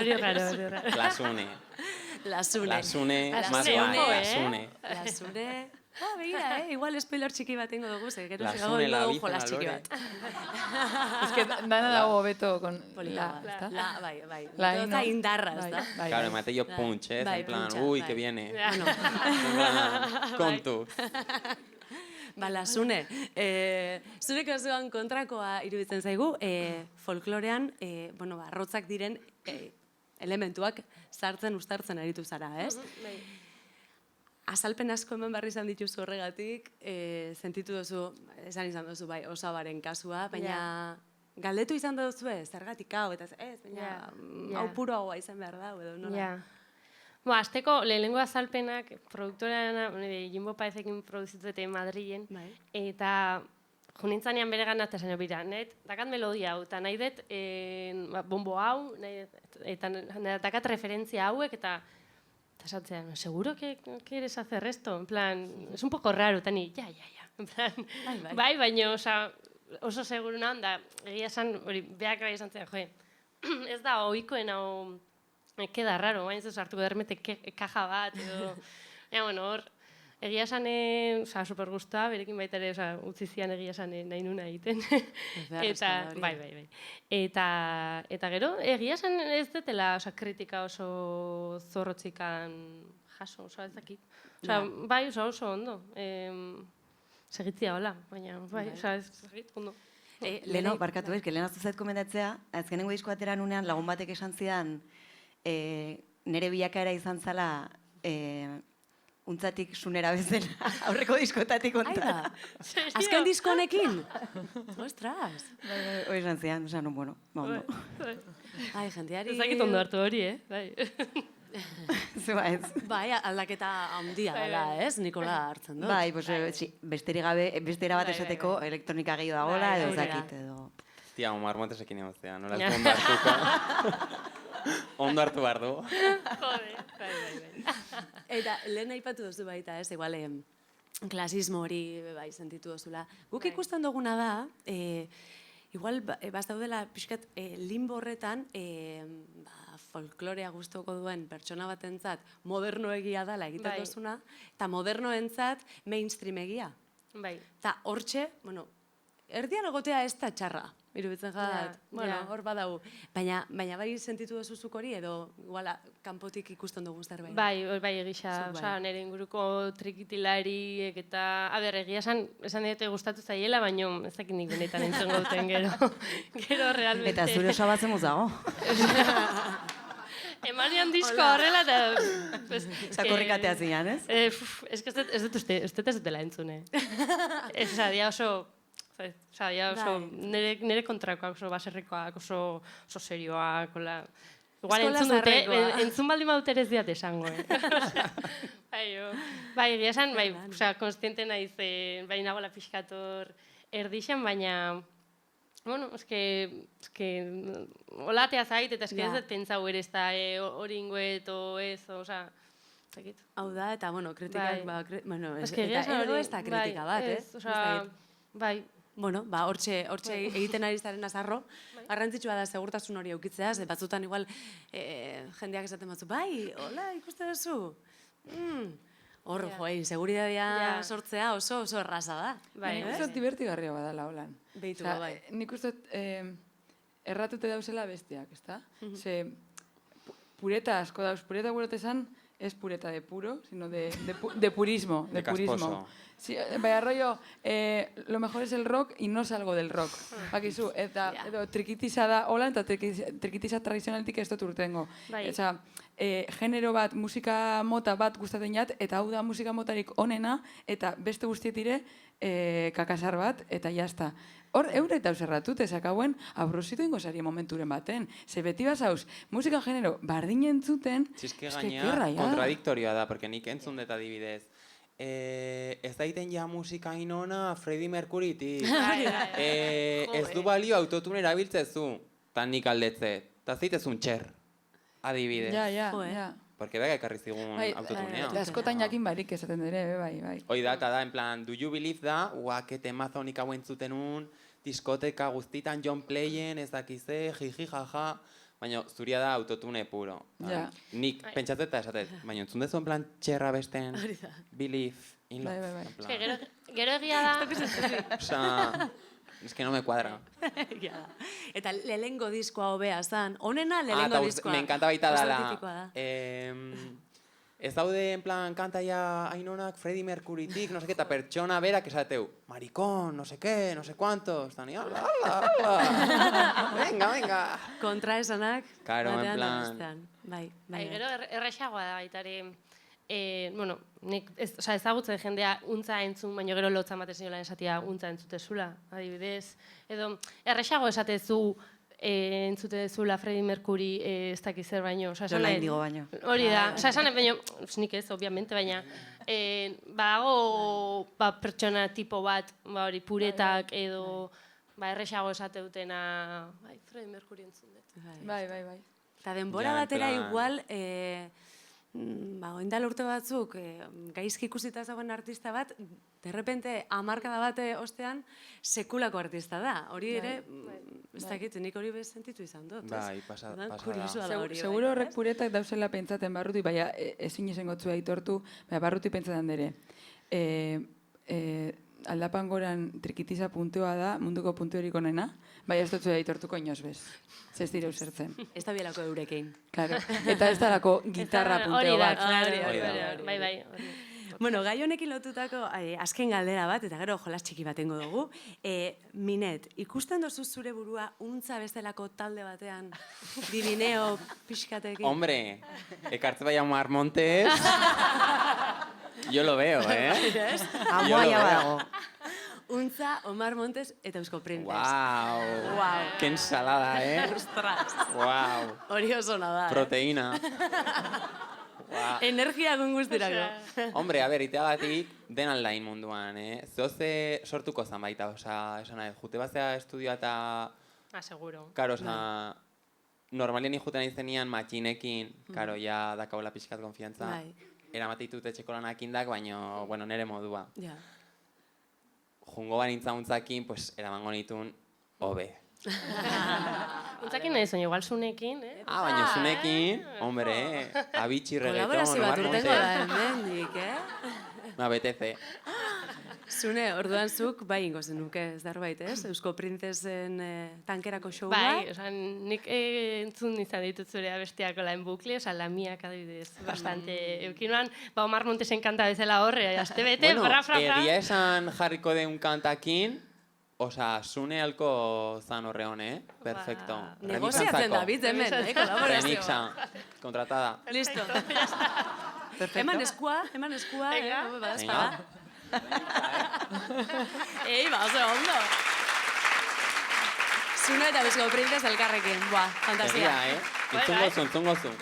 Hori raro. La Zune. La Zune. La Zune, más guai, la Zune. La Zune... begira, igual spoiler txiki bat ingo dugu, gero la segago Zune, la dugu Bizen, jolas la txiki Lore. bat. Es que dana dago beto con Polita, la, bai. La Eta indarra, ez da? Claro, Mateo punch, ez? En plan, uy, que viene. Bueno. En plan, kontu. Bala, Zune, zure kasuan kontrakoa iruditzen zaigu, folklorean, arrotzak diren elementuak sartzen ustartzen aritu zara, ez? Azalpen asko hemen barri izan dituzu horregatik, sentitu duzu, esan izan duzu, bai, osabaren kasua, baina galdetu izan duzu zergatik hau, eta ez, baina hau puroagoa izan behar da, edo nola? Azteko, lehenengo azalpenak, produktorean, Jimbo Paezekin produzituete Madrilen, eta junintzanean bere gana eta zen bira, dakat melodia hau, eta nahi dut bombo hau, eta dakat referentzia hauek, eta esatzen, seguro que quieres hacer esto? En plan, es un poco raro, eta ni, ja. En plan, bai, baina, oso seguru nahan, da, egia esan, hori, behak bai esan zen, ez da, oikoen hau, queda raro, baina ez hartuko dermete kaja bat, edo, bueno, hor, egia esan, super guztua, berekin baita ere, utzi zian egia esan nahi nuna egiten. Eta, bai. Eta gero, egia esan ez detela, kritika oso zorrotzikan jaso, ez dakit. Bai, oso ondo. Segitzia hola, baina, bai, ez dakit, ondo. Leno, barkatu ez, que lehenaztu zait komendatzea, azkenengo disko atera nunean lagun batek esan zidan, nire bilakaera izan zala, untzatik sunera bezala, aurreko diskotatik onta. Azken disko honekin? Ostras! Hoi esan zian, oza, bueno, ondo. Ai, jenteari... Ez dakit ondo hartu hori, bai. Zeba ez. Bai, aldaketa handia dela, ez? Nikola hartzen dut. Bai, besteri gabe, bestera bat esateko elektronika gehiago dagoela, edo zakit, edo... Tia, marmotesekin egoztea, nola ez ondo hartuko. Ondo hartu behar du. Bai. Eta lehen aipatu duzu baita, ez, igual klasismo hori bai sentitu duzula. Guk ikusten duguna da, igual baztaudela pixkat limbo horretan, folklorea gustuko duen pertsona batentzat modernoegia dela egiten duzuna, eta modernoentzat mainstream egia. Bai. Eta hortxe, bueno, erdian egotea ez da txarra. Irubitzen jat, bueno, hor badau. Baina bai sentitu duzuzuk hori, edo iguala kanpotik ikusten dugun zerbait. Bai, egisa, nire inguruko trikitilariek eta, egia esan dute gustatu zaiela, baina ez dakit nik benetan entzun gauten gero realmente. Eta zure osabatzen muzago. Emanian disko horrela eta... Zakorrikatea zian, ez? Ez dut dela entzune. Ez dia oso... Nire kontrakoak oso baserrikoak, oso serioak, igual entzun baldin badut ere ez diat esango, Bai, egia esan, konstiente naiz, bai nagoela pixkator erdixen, baina, bueno, eske, olatea zait, eta eske ez dut pentsau ere ez da hori ingoet, ez, hau da, eta, bueno, kritikak, bueno, eta ez da kritika bat, ez? Bai, bueno, hortxe egiten ari zaren azarro, garrantzitsua da segurtasun hori eukitzea, ze batzutan igual jendeak esaten batzu, bai, hola, ikuste duzu? Hor, seguridadia sortzea oso erraza da. Nik uste divertigarria badala holan. Behitu, bai. Nik uste erratute dauzela besteak, ezta? Ze pureta asko dauz, pureta gurote esan, ez pureta de puro, sino de purismo. De casposo. Sí, vaya rollo, lo mejor es el rock y no salgo del rock. Bakizu, eta edo trikitiza da hola, eta trikitiza tradizionaltik ez dut urtengo. Osa, genero bat, musika mota bat gustatzen jat, eta hau da musika motarik onena, eta beste guztietire kakasar bat, eta jazta. Hor, eure eta userratut, ezak hauen, abrosito ingo zari momenturen baten. Ze beti bazauz, musika genero bardin entzuten, Txizke gaina, kontradiktorioa da, porque nik entzun dut adibidez. Ez daiten ja musika inona Freddie Mercurytik. Ez du balio autotune erabiltzezu, tan nik aldetze. Ta zeitezun txer, adibidez. Ja. Porque bega ekarri zigun autotunea. Askotan jakin barik esaten dure, bai. Hoi da, eta da, en plan, do you believe da, que temazo nik hauen zutenun, diskoteka guztitan John Playen, ez dakize, jiji, jaja, baina zuria da autotune puro. Nik pentsatzen eta esatet, baina entzun dezu en plan txerra besten, believe in love. Gero egia da. Osa, es que no me cuadra. Eta lehengo diskoa hobea zan, honena lehengo diskoa. Me encanta baita dala. Ez daude, en plan, kanta ya Ainonak Freddie Mercurytik, no sé qué, eta pertsona berak esateu, maricón, no sé qué, no sé cuántos, eta ni, ala. Venga. Kontraesanak, batean da bestean. Bai. Gero errexagoa da baitare, bueno, nik ezagutzen jendea untza entzun, baina gero lotzan batez niola esatia untza entzutezula, adibidez. Edo, errexago esatezu entzute dezula Freddie Mercury ez dakiz zer baino. Lola Indigo baino. Hori da, esan baino, nik ez, obviamente, baina badago pertsona tipo bat, hori puretak edo errexago esate dutena, Freddie Mercury entzun dut. Bai. Eta denbora batera igual, oindal urte batzuk, gaizki ikusita zagoen artista bat, derrepente hamarkada bate ostean, sekulako artista da. Hori ere, ez dakit, nik hori bez sentitu izan dut. Bai, pasada. Seguro horrek puretak dauzela pentsaten barruti, baina ezin izangotzua aitortu, baina barruti pentsaten dere. Aldapan goran trikitiza puntua da, munduko puntuerik onena, baina ez dutzu aitortuko inoz bez. Ez dira usertzen. Ez da bielako eurekin. Claro. Eta ez darako gitarra punteo bat. Bai. Bueno, gai honekin lotutako azken galdera bat, eta gero jolas txiki batengo dugu. Minet, ikusten dozu zure burua untza bestelako talde batean, Divineo pixkatekin? Hombre, ekartze bai Omar Montes, yo lo veo, Amoaia badago. Untza, Omar Montes eta Eusko Princes. Wow. Qué ensalada, Ostras. Wow. Hori oso nada, Proteína. Energia egun guztirako. Hombre, a ber, iteagatik den aldain munduan, Zoze sortuko zan baita, oza, esan nahi, jute bazea estudioa eta... Seguro. Karo, oza, normalien ikuten izenian matxinekin, karo, ja dakaula pixkat konfiantza. Eramateitut etxeko lanak indak, baina, bueno, nere modua. Jungo banintza untzakin, pues, eramango nitun, hobe. Untzakin nahi zuen, igual zunekin, Baina zunekin, hombre, abitxi reggaeton, kolaborazio bat urtengo da, hemendik, Me apetece. Zune, orduan zuk, bai ingo zenuke, ez darbait, ez? Eusko Printzesen tankerako show bat? Bai, nik entzun izan ditut zure abestiako lain bukle, lamiak adibidez, bastante eukinoan, Omar Montesen kanta bezala horre, azte bete, fra. Egia esan jarriko deun kantakin, osa, zune alko zan horre hone, perfecto. Negoziatzen da, bit hemen, kolaborazio. Remixa, kontratada. Listo. Eman eskua, badazpada. Oso ondo. Zune eta Eusko Printzes elkarrekin, fantasia. Entzungozu.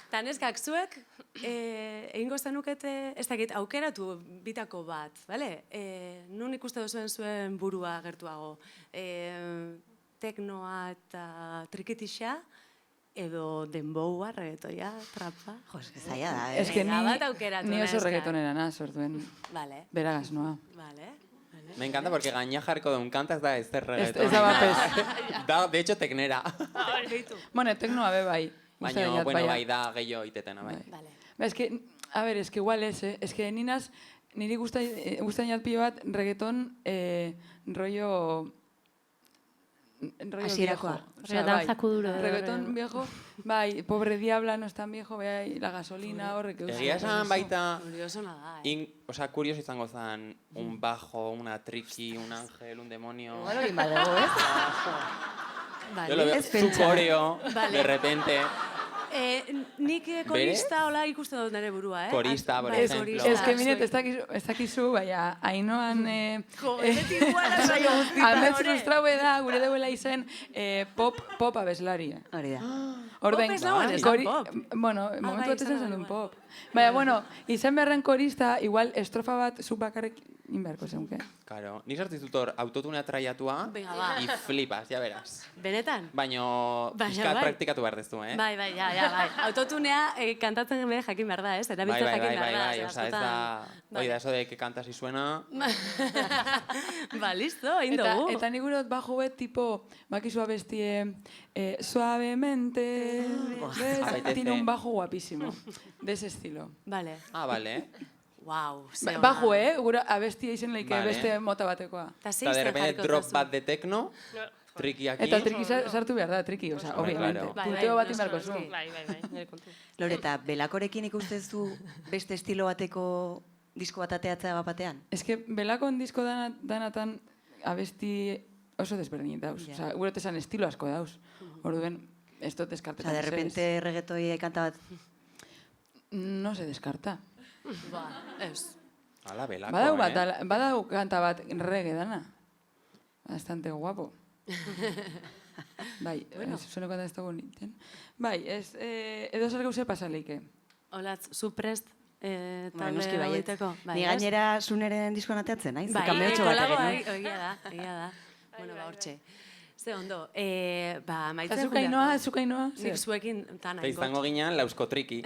Eta neskak zuek, egingo zenukete, ez dakit, aukeratu bitako bat, bale? Nun ikuste duzuen zuen burua gertuago? Teknoa eta trikitixa, edo denboua, reggaetoia, trapa? Jo, eske zaila da, Eske ni oso reggaetonera naz, orduen beragaz noa. Vale. Me encanta porque gaina jarriko duen kanta ez da ez reggaeton. Ez da bapez. Da, de hecho, teknera. Bueno, teknoa be bai. Baina, bueno, bai da gehiago itetena, bai. Vale. Ba, a ver, igual ez, ninaz, niri guztain jatpio bat reggaeton rollo Hasierakoa. viejo. Danza kuduro. Reggaeton viejo, bai, pobre diabla, no es tan viejo, bai, la gasolina horrek. Egia esan baita, Curioso nada, osea, kurioso izango zen, un bajo, una triki, un ángel, un demonio. Igual hori badego, ez? Yo lo veo, Ez su pentsa. coreo, Vale. de repente. Nik korista hola ikusten dut nire burua, eh? Korista, por Bai, ejemplo. korista, Es que, miret, zuek. ez dakizu, baina, Ainoan... Beti iguala saio guztietan, Amets ore. frustraue da, gure deuela izen pop abeslari. Hori da. Ordain, Pop ez dagoen, esan pop. Bueno, bai, momentu bat esan esan duen igual. pop. Baina, bueno, izen beharren korista, igual estrofa bat zuk bakarrik inberko zeunke. Claro, ni sartu dut hor autotunea traiatua, Venga, ba. y flipas, ya verás. Benetan? Baina, Baina, pixkat bai. praktikatu behar dezu, eh? Bai, bai. Autotunea kantatzen be jakin behar da, ez? Erabiltzen jakin behar da. o sea, ez da, oida, eso de que cantas y suena. Ba, listo, egin dugu. Eta nik gure dut bajo bet, tipo, bakizu abestie, suavemente, ¿ves? Apetece. Tiene un bajo guapísimo, de ese estilo. Vale. Ah, vale. Wow, Bajo, gure abestia izen leike Vale. beste mota batekoa. Eta Eta de repente drop bat de techno, triki aquí. Eta triki sartu behar da, triki, oza, Hombre, obviamente. claro. Punteo bat inberko zu. Bai, nire kontu. Loreta, belakorekin ikustezu beste estilo bateko disko bat ateatzea bat batean? Ez que belakon disko danatan abesti oso desberdin dauz. Ja. Osa, gure esan estilo asko dauz. Orduen, ez dut Osa, deskartetan. de repente reggaetoi kanta bat... No se deskarta. Ba, ez. Ala, belako, Badau kanta bat reggae dana. Bastante guapo. Bai, zueno kanta ez dago nintzen. Bai, edo zer gauze pasaleike. Olatz, zu prest Bueno, noski talde baietz. egiteko? Ni gainera zuneren diskoan ateatzen, naiz? Bai, Kameotxo bat kolabo, egin, no? egia da. Bueno, ba, hortxe. Ze ondo, ba, maitzen Zukainoa? Nik zuekin tan Eta izango ginean lausko triki.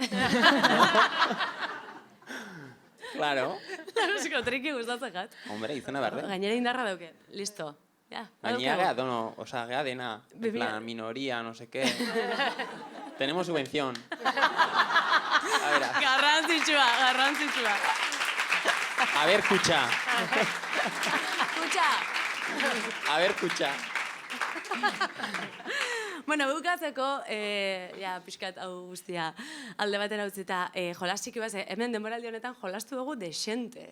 Claro. Lausko triki gustatzen gat. Hombre, izena berde. Gainera indarra dauke. Listo. Ja, Gainera gea dono, o sea, gea dena. En Biblia. plan, minoría, no sé qué. Tenemos subvención. A ver, Garrantzitsua. a ver, kutxa. Kutxa! A ver, kutxa. Bueno, bukatzeko, pixkat hau guztia alde batera utzita, jolas txiki bat, hemen denboraldi honetan jolastu dugu desente.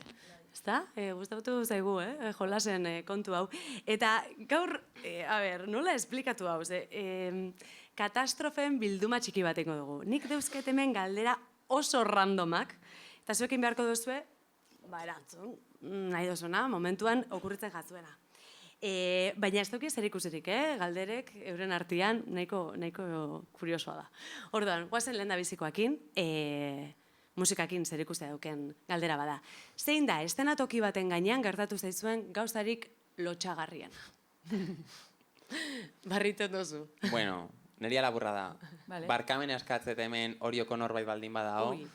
Ezta? Gustatu zaigu, jolasen kontu hau. Eta gaur, nola esplikatu hau, katastrofen bilduma txiki bateko dugu. Nik deuzket hemen galdera oso randomak, eta zuekin beharko duzue, erantzun, nahi duzuna, momentuan okurritzen jatzuena. Baina ez duki zer ikusirik, galderek euren artean nahiko kuriosoa da. Orduan, guazen lehen da bizikoakin, musikakin zer ikusia dauken galdera bada. Zein da, eszenatoki baten gainean gertatu zaizuen gauzarik lotxagarrien? Barritzen duzu. Bueno, neria laburra da. Vale. Barkamen askatzet hemen orioko norbait baldin badao. Ui.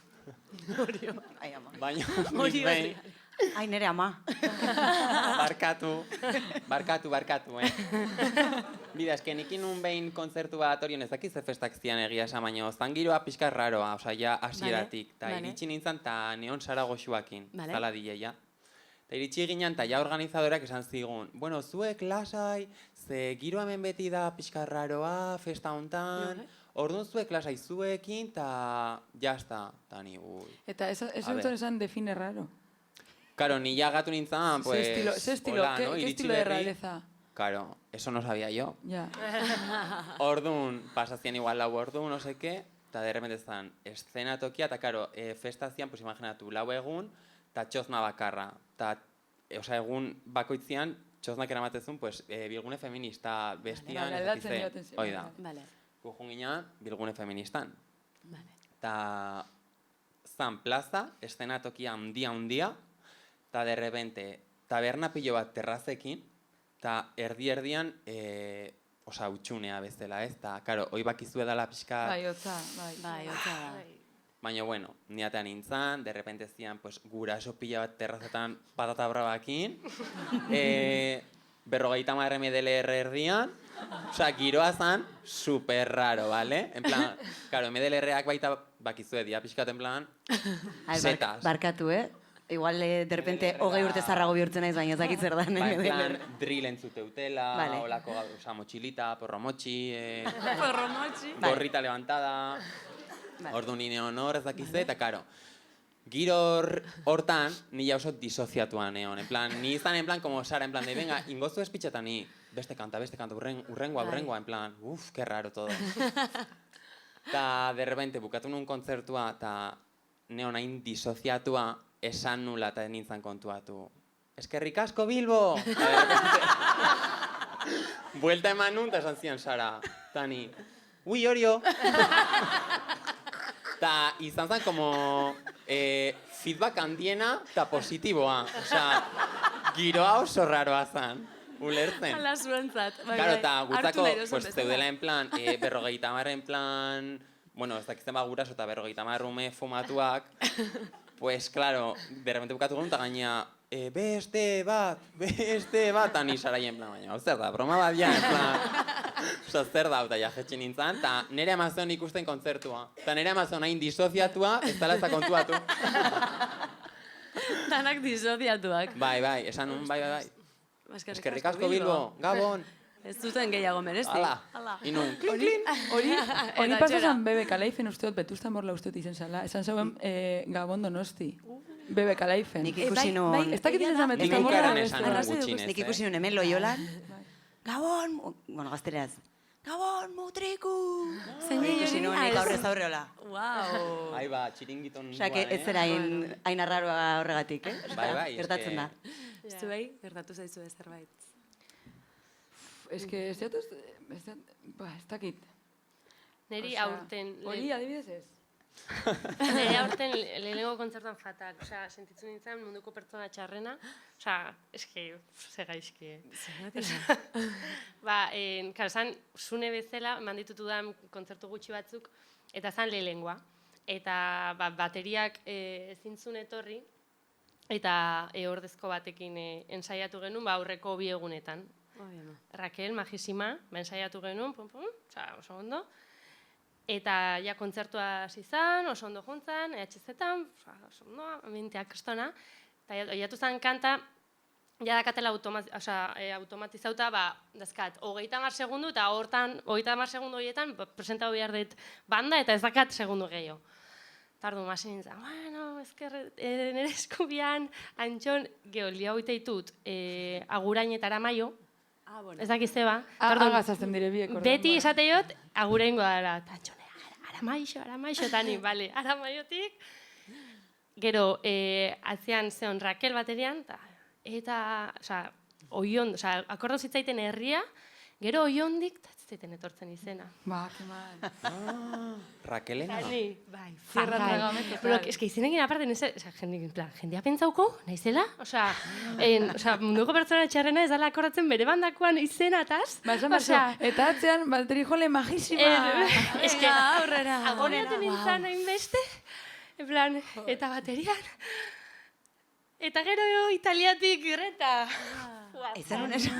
Ai, ama. Baina, Hori nik behin, Ai, nere ama. barkatu, Bida, eske nikin un behin kontzertu bat orion ez dakiz ze festak zian egia esan, baina zan giroa pixka raroa, osea, ja hasieratik. Ta Vale. iritsi nintzen ta neon sara goxuakin, Vale. zala DJ-a. Ta iritsi ginen ta ja organizadorak esan zigun, bueno, zuek lasai, ze giroa hemen beti da pixka raroa, festa hontan, orduan zuek lasai zuekin, ta jazta, ta ni, ui. Eta ez A ver. entzun esan define raro. Claro, ni ya gatu nintzen, pues, Ze estilo, hola, ¿qué no? Iritsi estilo de berri. rareza? Claro, eso no sabía yo. Ja. Orduan, pasazien igual lau ordu, no sé qué, eta de repente zan eszenatokia, eta karo, festazian, pues imaginatu, lau egun, eta txozna bakarra. Ta, osea, egun bakoitzian, txoznak eramatezun, pues, bilgune feminista bestian, Vale, ez aldatzen dakize, dioten ziren, hoi da. Vale. Gujun ginen, bilgune feministan. Vale. Eta zan plaza, eszenatokia handia, eta de repente, taberna pilo bat terrazekin, eta erdi-erdian, osa, utxunea bezala, ez? Eta, karo, hoi bakizue dela pixka, Bai, hotza, bai. Bai, hotza da. Baina, bueno, niatean nintzen, de repente zian, pues, guraso pila bat terrazetan patata brabakin, 50 mdlr erdian, osea, giroa zan super raro, ¿vale? En plan, claro, mdlr-ak baita bakizue dia pixkat, en plan, setas. Barkatu, Igual, de repente, 20 urte zarrago bihurtzen naiz, baina ez dakit zer da. En plan, drill entzute utela, olako, oza, mochilita, porromotxi, gorrita levantada, ordu nine honor, ez dakizte, eta karo. Giro hortan, nila oso disoziatuan neon, en plan, ni izan en plan, como Sara, en plan, de venga, ingoztu espitxeta ni, beste kanta, urrengoa, en plan, que raro todo. Ta, de repente, bukatu nun kontzertua, eta neon hain disoziatua, esan nula eta nintzen kontuatu. Eskerrik asko, Bilbo! Buelta eman nun, eta esan zian Sara, Tani, ui, orio! Ta izan zen como feedback handiena eta positiboa. Osea, giroa oso raroa zen. Ulertzen. Hala zuentzat. Claro, eta gutzako, pues, zeudela en plan, 50 en plan, bueno, ez dakizten guraso eta 50 ume fumatuak, pues, claro, de repente bukatu genuen, eta gaina, beste bat, ani Sarai en plan, baina, zer da, broma bat ja, en plan, oza, zer da, eta jajetxe nintzen, eta nire amazion ikusten kontzertua. Eta nire amazion hain disoziatua, ez dala ez da kontuatu. Danak disoziatuak. Bai, esan nun, bai. Eskerrik asko, Bilbo, Gabon. Ez zuten gehiago merezi. Hala, inun, klin. Hori pasazan Bebe Kalaifen usteot, Betustan Borla usteot izen zala. Esan zauen Gabon Donosti. Bebe Kalaifen. Nik ikusi nun... Ez dakit izan Nik Betustan Borla. ikaren esan nun gutxinez, Nik ikusi nun hemen Loiolan. Gabon... Bueno, gaztereaz. Gabon, mutriku! Ikusi nun nik aurrez aurreola. Wow. Ai, ba, txiringiton... Osea, ez zera hain arraroa horregatik, Bai, gertatzen da. Zuei, gertatu zaizu zerbait. Ez que ez dakit. Neri aurten... Hori adibidez ez? Neri aurten lehenengo kontzertuan fatal. Osea, sentitzen nintzen munduko pertsona txarrena. Osea, eske, ze gaizki. Karo, zan, zune bezala, manditutu da kontzertu gutxi batzuk, eta zan lehenengoa. Eta bateriak ezintzun etorri, eta ordezko batekin ensaiatu genuen, aurreko 2 egunetan. Raquel, magisima, ensaiatu genuen, oso ondo. Eta ja kontzertua zizan, oso ondo juntzan, EHZ-etan, oso ondo, aminteak kristona. Eta oiatu zen kanta, ja dakatela automatizauta, dazkat, 30 segundu, eta hortan, 30 segundu horietan, presentatu behar dut banda, eta ez dakat segundu gehiago. Tardu, masin nintzen, bueno, nire eskubian, antxon, geolia hoite ditut, agurain eta aramaio, ez dakizte ba. Agazazten dire biek. Beti esateiot, agurain dara, eta antxone, aramaixo, eta ni, bale, aramaiotik. Gero, atzean zeon Raquel baterian, eta, akordo zitzaiten herria, gero oiondik, ziten etortzen izena. Ba, que mal. Raquelena? Bai, fatal. Pero es que izenekin aparte, jendea pentsauko, naizela? Osea, munduko pertsona txarrena ez dala akordatzen bere bandakoan izenataz. Eta atzean, bateri jole magisima. Es que, agoneatzen nintzen hainbeste, en plan, eta baterian. Eta gero italiatik Greta. Ezan unes.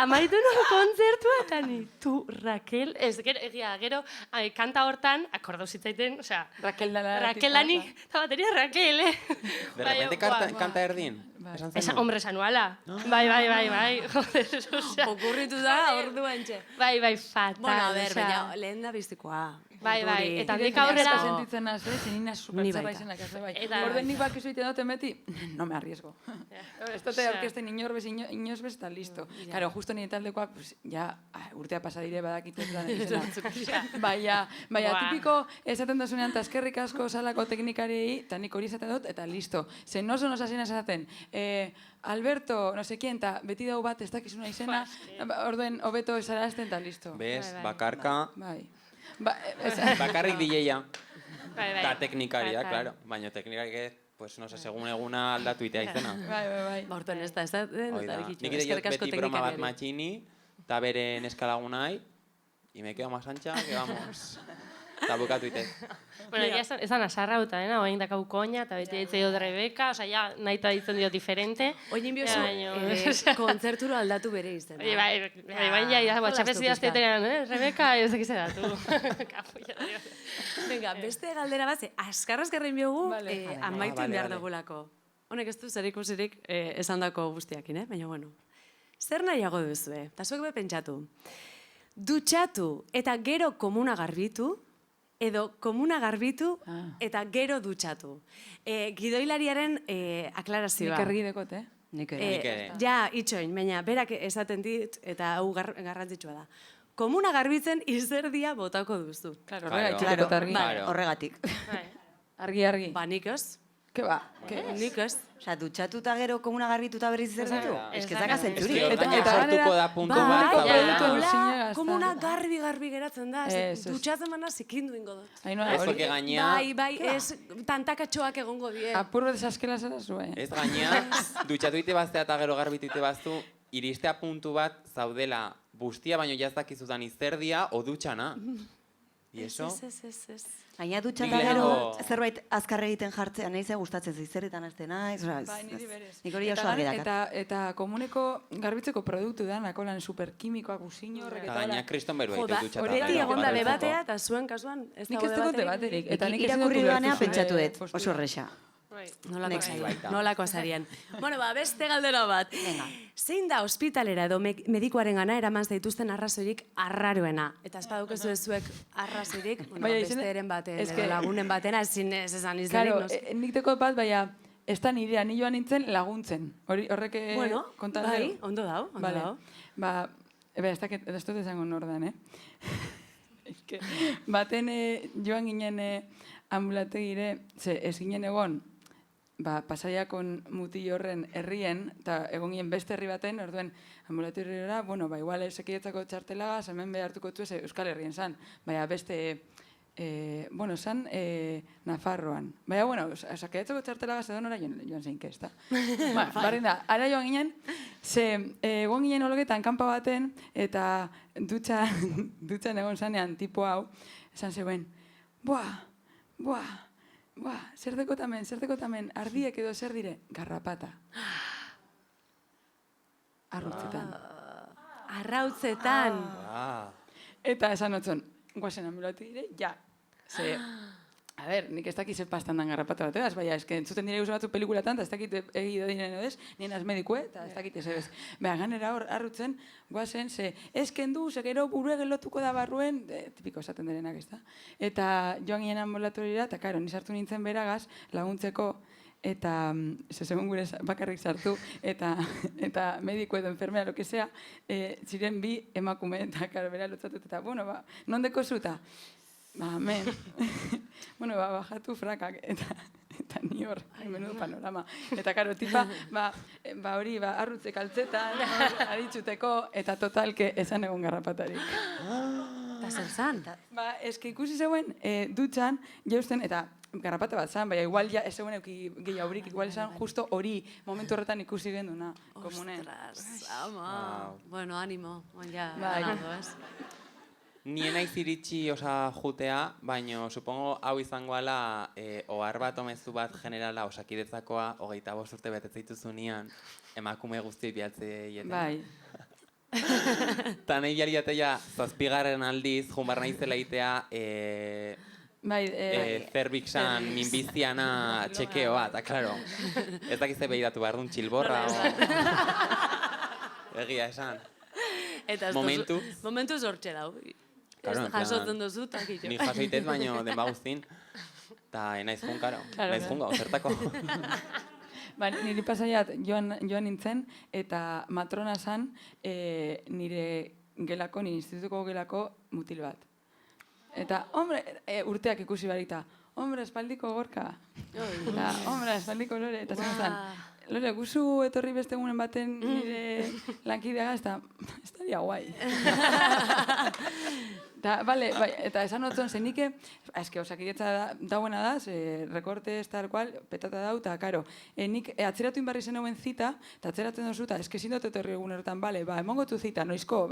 Amaitu non kontzertua eta ni, tu, Raquel, gero, kanta hortan, akordau zitzaiten, osea, Raquel lanik, eta bateria Raquel, De repente kanta erdin. Hombre, sanuala. Bai, joder, osea. Okurritu da, orduan txe. Bai, fatal. Bueno, a ver, baina, lehen da biztikoa. Bai, eta handik aurrera... Sentitzen az, zenina supertzaba izenak az, bai. Orden nik bakizu iten duten beti, no me arriesgo. Ez dute orkesten inoz bez, eta listo. Karo, justo nire taldekoak, ja, urtea pasadire badakituz da izena. Baina, tipiko esaten dozunean, eskerrik asko salako teknikariei, eta nik hori esaten dut, eta listo. Zen oso nos hasien esaten, Alberto, no sé quién, eta beti dau bat ez dakizuna izena, orduen hobeto esarazten, eta listo. Bez, bakarka... Bai. Bakarrik DJ-a. Eta teknikaria, Fatal. claro. Baina teknikariak, pues, no sé, segun eguna aldatu itea izena. Bai. Horten ez da, Nik ere beti broma bat matxini, eta beren eskalagunai, y me quedo más ancha que vamos. Eta bukatu itez. Bueno, ya esan asarrauta, oain dakau koña, eta beti ditzen diot Rebeka, oza, ja, nahi eta ditzen diot diferente. Oin biozu, kontzerturo aldatu bere izena. Baina, txapez idaztetean, Rebeka, ez dakiz edatu. Venga, beste galdera bat, askarrazkarren biogu, amaitu behar dugulako. Honek ez du zer ikusirik esandako guztiakin, baina bueno. Zer nahiago duzue? Eta zuek be pentsatu. Dutxatu eta gero komuna garbitu, edo komuna garbitu eta gero dutxatu. Gidoilariaren aklarazioa. Nik argi dekot, Nik ere. Ja, itxoin, baina berak esaten dit, eta hau garrantzitsua da. Komuna garbitzen izerdia botako duzu. Claro, horregatik. Horregatik. Argi. Ba, nik ez. Ke ba? Nik ez. Osa, dutxatuta gero komuna garbitu eta berriz zer ditu? Ez que zaka zentzuri. Eta sortuko da puntu bat zaudela. Komuna garbi geratzen da. Dutxatzen mana zikindu ingo dut. Ez porque gainea... Bai, ez tantakatxoak egongo die. Apur bat esaskela zara zuen. Ez gainea, dutxatu ite baztea eta gero garbitu ite baztu, iristea puntu bat zaudela bustia baino jazdakizutan izerdia o dutxana. I eso? Ez. Gaina dutxata gero zerbait azkar egiten jartzea nahi ze gustatzen zizerretan azte naiz. Bai, niri berez. Nik hori oso argi dakar. Eta komuneko garbitzeko produktu da, nakolan superkimikoak usin horrek eta gaina kriston beru egite dutxata. Horreti egonda debatea eta zuen kasuan ez nik ez dut debaterik. Eta nik irakurri duanea pentsatu dut, oso horrexa. Nolako azarien. Bueno, beste galdera bat. Zein da ospitalera edo medikuaren gana eraman zaituzten arrazoirik arraroena? Eta ez badukezu zuek arrazoirik, beste eren baten, edo lagunen batena, ezin ez esan izanik. Claro, nik dekot bat, baina ez da nirea, ni joan nintzen laguntzen. Horrek kontan bai, ondo dau. Ba, ez dut esango nordan, Baten joan ginen ambulategire, ez ginen egon, Pasaiakon mutil horren herrien, eta egon ginen beste herri baten, orduen ambulatoriora, igual sekietzako txartelagaz, hemen behartuko zu Euskal Herrien zan, baina beste, zan Nafarroan. Baina, sekietzako txartelagaz edo nora joan zein kesta. Barrin da, ara joan ginen, egon ginen hologetan kanpa baten, eta dutxan egon zanean tipo hau, esan zeuen, zer dekotamen, ardiek edo zer dire, garrapata. Arrautzetan. Arrautzetan. Eta esan otzon, guazen ambulatu dire, ja. A ber, nik ez dakiz pastan dan garrapata bat, ez? Baina, eske, entzuten dire guzu batzu pelikulatan, eta ez dakit egido diren edo ez, nien az medikue, eta ez dakit ez ez. Beha, ganera hor, arrutzen, guazen, eskendu, gero burue gelotuko da barruen, tipiko esaten direnak, ez da? Eta joan ginen ambulatorira, eta karo, nizartu nintzen beragaz, laguntzeko, eta, segun gure bakarrik sartu, eta mediko edo enfermera, lo que sea, ziren bi emakume, eta karo, bera lotzatut, eta, nondeko zuta? Bajatu frakak, eta ni hor, menudo panorama. Eta, karo, tipa, hori, arrutzek altzetan, aditzuteko, eta totalke esan egon garrapatarik. Eta zer zan? Eske ikusi zeuen, dutxan, jausten, eta garrapata bat zan, baina igual ja ez zeuen gehiagurik, igual esan justo hori momentu horretan ikusi genduna. Ostras, ama. Bueno, animo, ja, ez. Nien naiz iritsi jutea, baina supongo hau izango ala ohar bat omezu bat generala osakidetzakoa 25 urte betetzeituzu nian emakume guzti bialtze hieten. Bai. Ta nahi jariatea 7. aldiz, junbar naizela itea zerbixan minbiziana txekeoa, eta klaro, ez dakizte behiratu behar duen txilborra egia esan. Momentu zortxe dau. Jasotzen duzu, takillo. Ni jasoitez baino denba guztin, eta naiz jun, karo. Naiz jun gau, zertako. Niri pasaiat joan nintzen, eta matrona zan nire gelako, nire institutuko gelako mutil bat. Eta, hombre, urteak ikusi barita, hombre, espaldiko gorka. Eta, hombre, espaldiko lore. Eta zan, lore, guzu etorri beste egunen baten nire lankideaga, ez da, ez da dia guai. Eta esan otzen zenike, osakidetza dauena da, rekorte tal cual, petata dau, eta, karo, nik atzeratu inbarri zen hauen zita, eta atzeratzen dozu, eta eske zindot etorri egun erotan, emongo tu zita, noizko,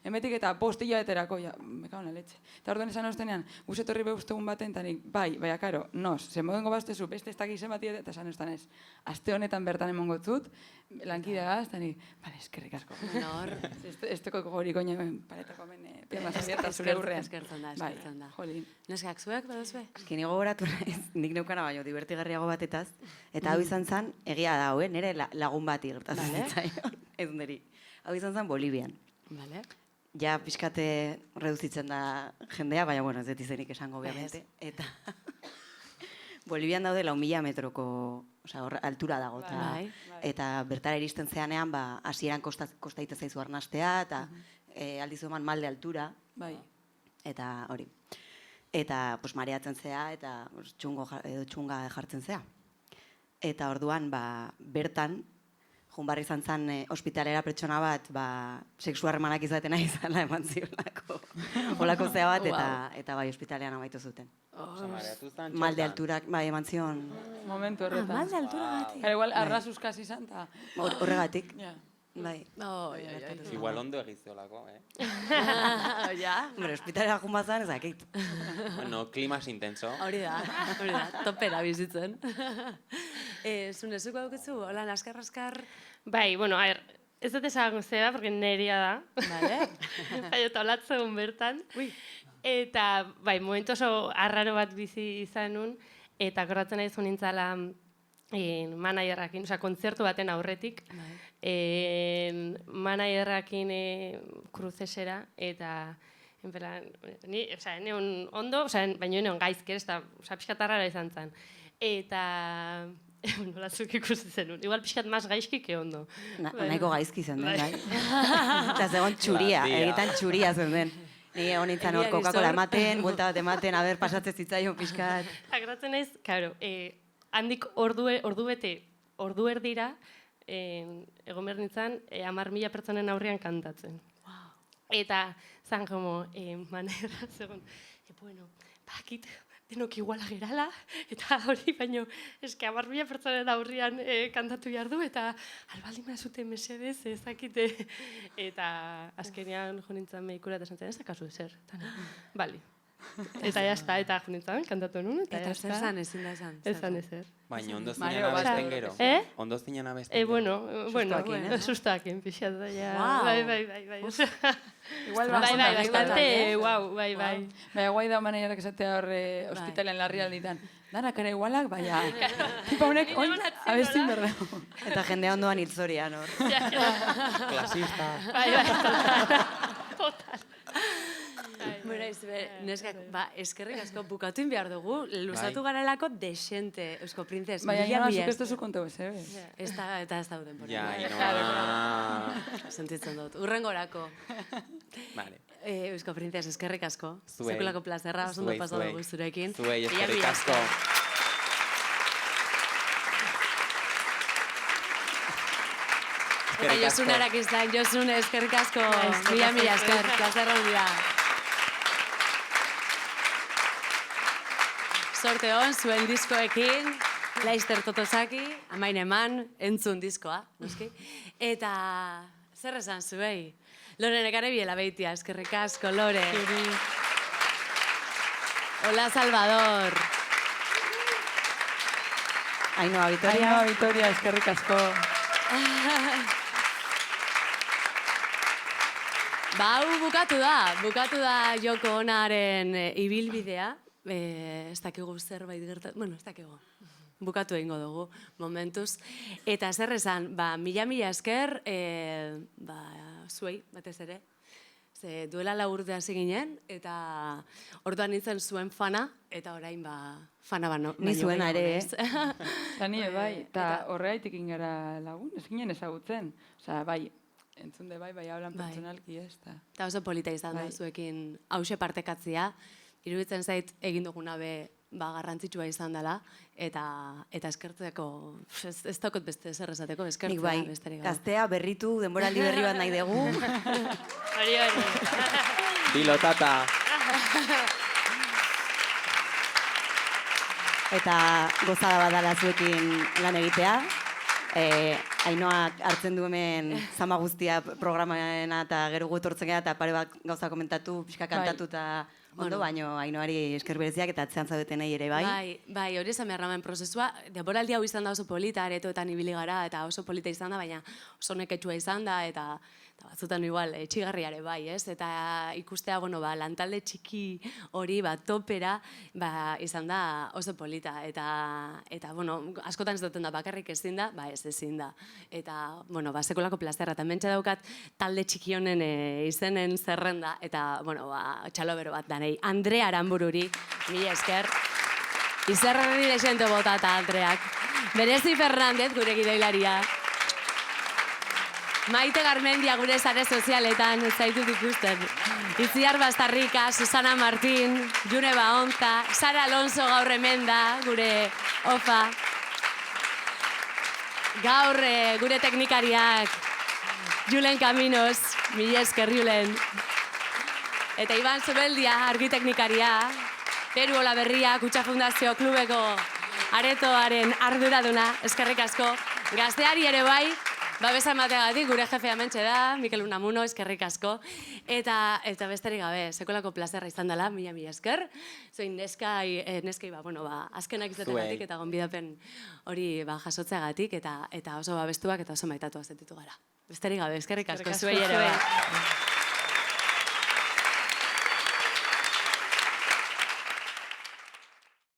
emetik eta 5 hilabeterako, me cago en la leche. Eta orduan esan ostenean, guz etorri behustegun baten, eta nik, baina, karo, ze modengo baztezu, beste ez dakiz ematia, eta esan ostan ez, aste honetan bertan emongo zut, lankidea gaz, eta nik, eskerrik asko. Ez teko gorik oin paretako men, zure urrean. Eskertzen da. Jolin. Neskak, zuek, baduzue? Eski nigo goratu naiz, nik neukana baino, divertigarriago batetaz. Eta hau izan zen, egia da, nire lagun bati gertatzen zitzaion. Ez niri. Hau izan zen Bolivian. Vale. Ja, pixkate reduzitzen da jendea, baina, bueno, ez dut izenik esango obviamente. Eta Bolivian daude 4.000 metroko, altura dago. Eta bertara iristen zeanean, hasieran kostaite zaizu arnastea, eta aldizu eman mal de altura. Eta hori. Eta mareatzen zea, eta txunga jartzen zea. Eta orduan, bertan, junbarri izan zen ospitalera pertsona bat, seksu harremanak izaten ari zela eman ziolako. Olako zea bat, eta ospitalean amaitu zuten. Mal de alturak, eman zion. Momentu horretan. Mal de altura batik. Igual, arrazuzkaz izan, eta... Horregatik. Bai. Igual ondo egiziolako, Ja? Hombre, ospitalera jun bazan, ez dakit. Bueno, klimas intenso. Hori da, topera bizitzen. Zune, zuko dukizu, hola, naskar-raskar? Bai, bueno, a ver, ez dut esan zeba, porque neria da. Vale. Bai, eta olatzen bertan. Eta, bai, momentu oso arraro bat bizi izan nun, eta akordatzen nahi zu nintzala managerrakin, kontzertu baten aurretik, managerrakin kruzesera, eta, en plan, neon ondo, baina neon gaizker, eta pixkat arrara izan zen. Eta, nola zuk ikusi zenun, igual pixkat mas gaizki que ondo. Nahiko gaizki zen den, bai. Eta zegoen txuria, egiten txuria zen den. Ni honintzen hor Coca-Cola ematen, buelta bat ematen, pasatzen zitzaion pixkat. Agratzen naiz, karo, handik ordu erdira, egon behar nintzen, 10.000 pertsonen aurrean kantatzen. Eta zan como, manera, zegoen, bueno, bakit, denok iguala gerala, eta hori, baino, eske 10.000 pertsonen aurrean kantatu behar du, eta albaldin mazute mesedez, ezakite, eta azkenean jo nintzen medikura eta esan zen, ez dakazu ezer, bali. Eta jazta, eta jo nintzen, kantatu nun, eta jazta. Eta zer zan, ezin da zan? Ez zan ezer. Baina ondo zinen abesten gero. Ondo zinen abesten gero. Bueno, sustoakin pixat da, ja. Bai. Igual bastante, guau, bai. Baina guai da manajerak esatea horre ospitalean larrialditan. Danak ere igualak, baina... Tipa honek, oin, abestin berdeu. Eta jendea ondoan hiltzorian hor. Klasista. Bai, total. Bueno, neskak, eskerrik asko bukatu behar dugu, luzatu garelako desente, Eusko Printzes. Baina, zuk ez duzu kontu ez, Eta ez dauden. Ja, inoa. Sentitzen dut, urrengorako. Vale. Eusko Printzes, eskerrik asko. Zuei. Sekulako plazerra, oso ondo pasatu dugu zurekin. Zuei, eskerrik asko. Eta Josunarak izan, Josune, eskerrik asko. Mila esker, plazerra handia. Sorte hon, zuen diskoekin, Laizter Totosaki, amain eman, entzun diskoa, noski. Eta zer esan zuei? Lore nekare biela beitia, eskerrik asko, Lore. Hola, Salvador. Ainhoa Vitoria, eskerrik asko. Hau bukatu da Joko Onaren ibilbidea. Ez dakigu zerbait gertatu, bueno, ez dakigu. Bukatu egingo dugu, momentuz. Eta zer esan, mila esker, zuei, batez ere. Ze duela 4 urte hasi ginen, eta orduan nintzen zuen fana, eta orain fana bano. Ni zuena ere, Eta nire bai, eta horreaitik ingara lagun, ez ginen ezagutzen. Osa, bai, entzunde bai, hablan pertsonalki ez. Eta oso polita izan da zuekin hause partekatzia. Iruditzen zait egin duguna garrantzitsua izan dela, eta eskertzeko, ez daukot beste zer esateko, eskertzea besterik. Gaztea berritu, denboraldi berri bat nahi dugu. Hori. Pilotata. Eta gozada badala zuekin lan egitea. Ainoak hartzen du hemen zama guztia programena eta gero gu etortzen gara eta pare bat gauza komentatu, pixka kantatu eta ondo, baino Ainoari esker bereziak eta atzean zaudetenei ere bai. Bai, hori esan behar ramen prozesua. Denboraldi hau izan da oso polita, aretoetan ibili gara eta oso polita izan da, baina oso neketsua izan da eta batzutan igual etxigarriare bai, ez? Eta ikustea, lantalde txiki hori, topera, izan da oso polita. Eta, askotan ez duten da, bakarrik ezin da, ezin da. Eta, sekolako plazerra. Eta mentxe daukat talde txiki honen izenen zerrenda, eta, txalobero bat danei. Andre Aranbururi, mila esker. Izerrerri desente bota eta Andreak. Berezi Fernandez, gure gidailaria. Maite Garmendia gure sare sozialetan zaitut ikusten. Itziar Bastarrika, Susana Martín, June Baonta, Sara Alonso gaur hemen da, gure ofa. Gaur gure teknikariak, Julen Caminos, mila esker Julen. Eta Iban Zubeldia, argi teknikaria, Peru Olaberria, Kutxa Fundazio Klubeko aretoaren arduraduna, eskerrik asko. Gazteari ere bai, babesa emateagatik, gure jefea mentxe da, Mikel Unamuno, eskerrik asko. Eta besterik gabe, sekolako plazerra izan dela, mila esker. Zoin neskei, azkenak izategatik eta gonbidapen hori jasotzeagatik, eta oso babestuak eta oso maitatuak sentitu gara. Besterik gabe, eskerrik asko, zuei ere bai.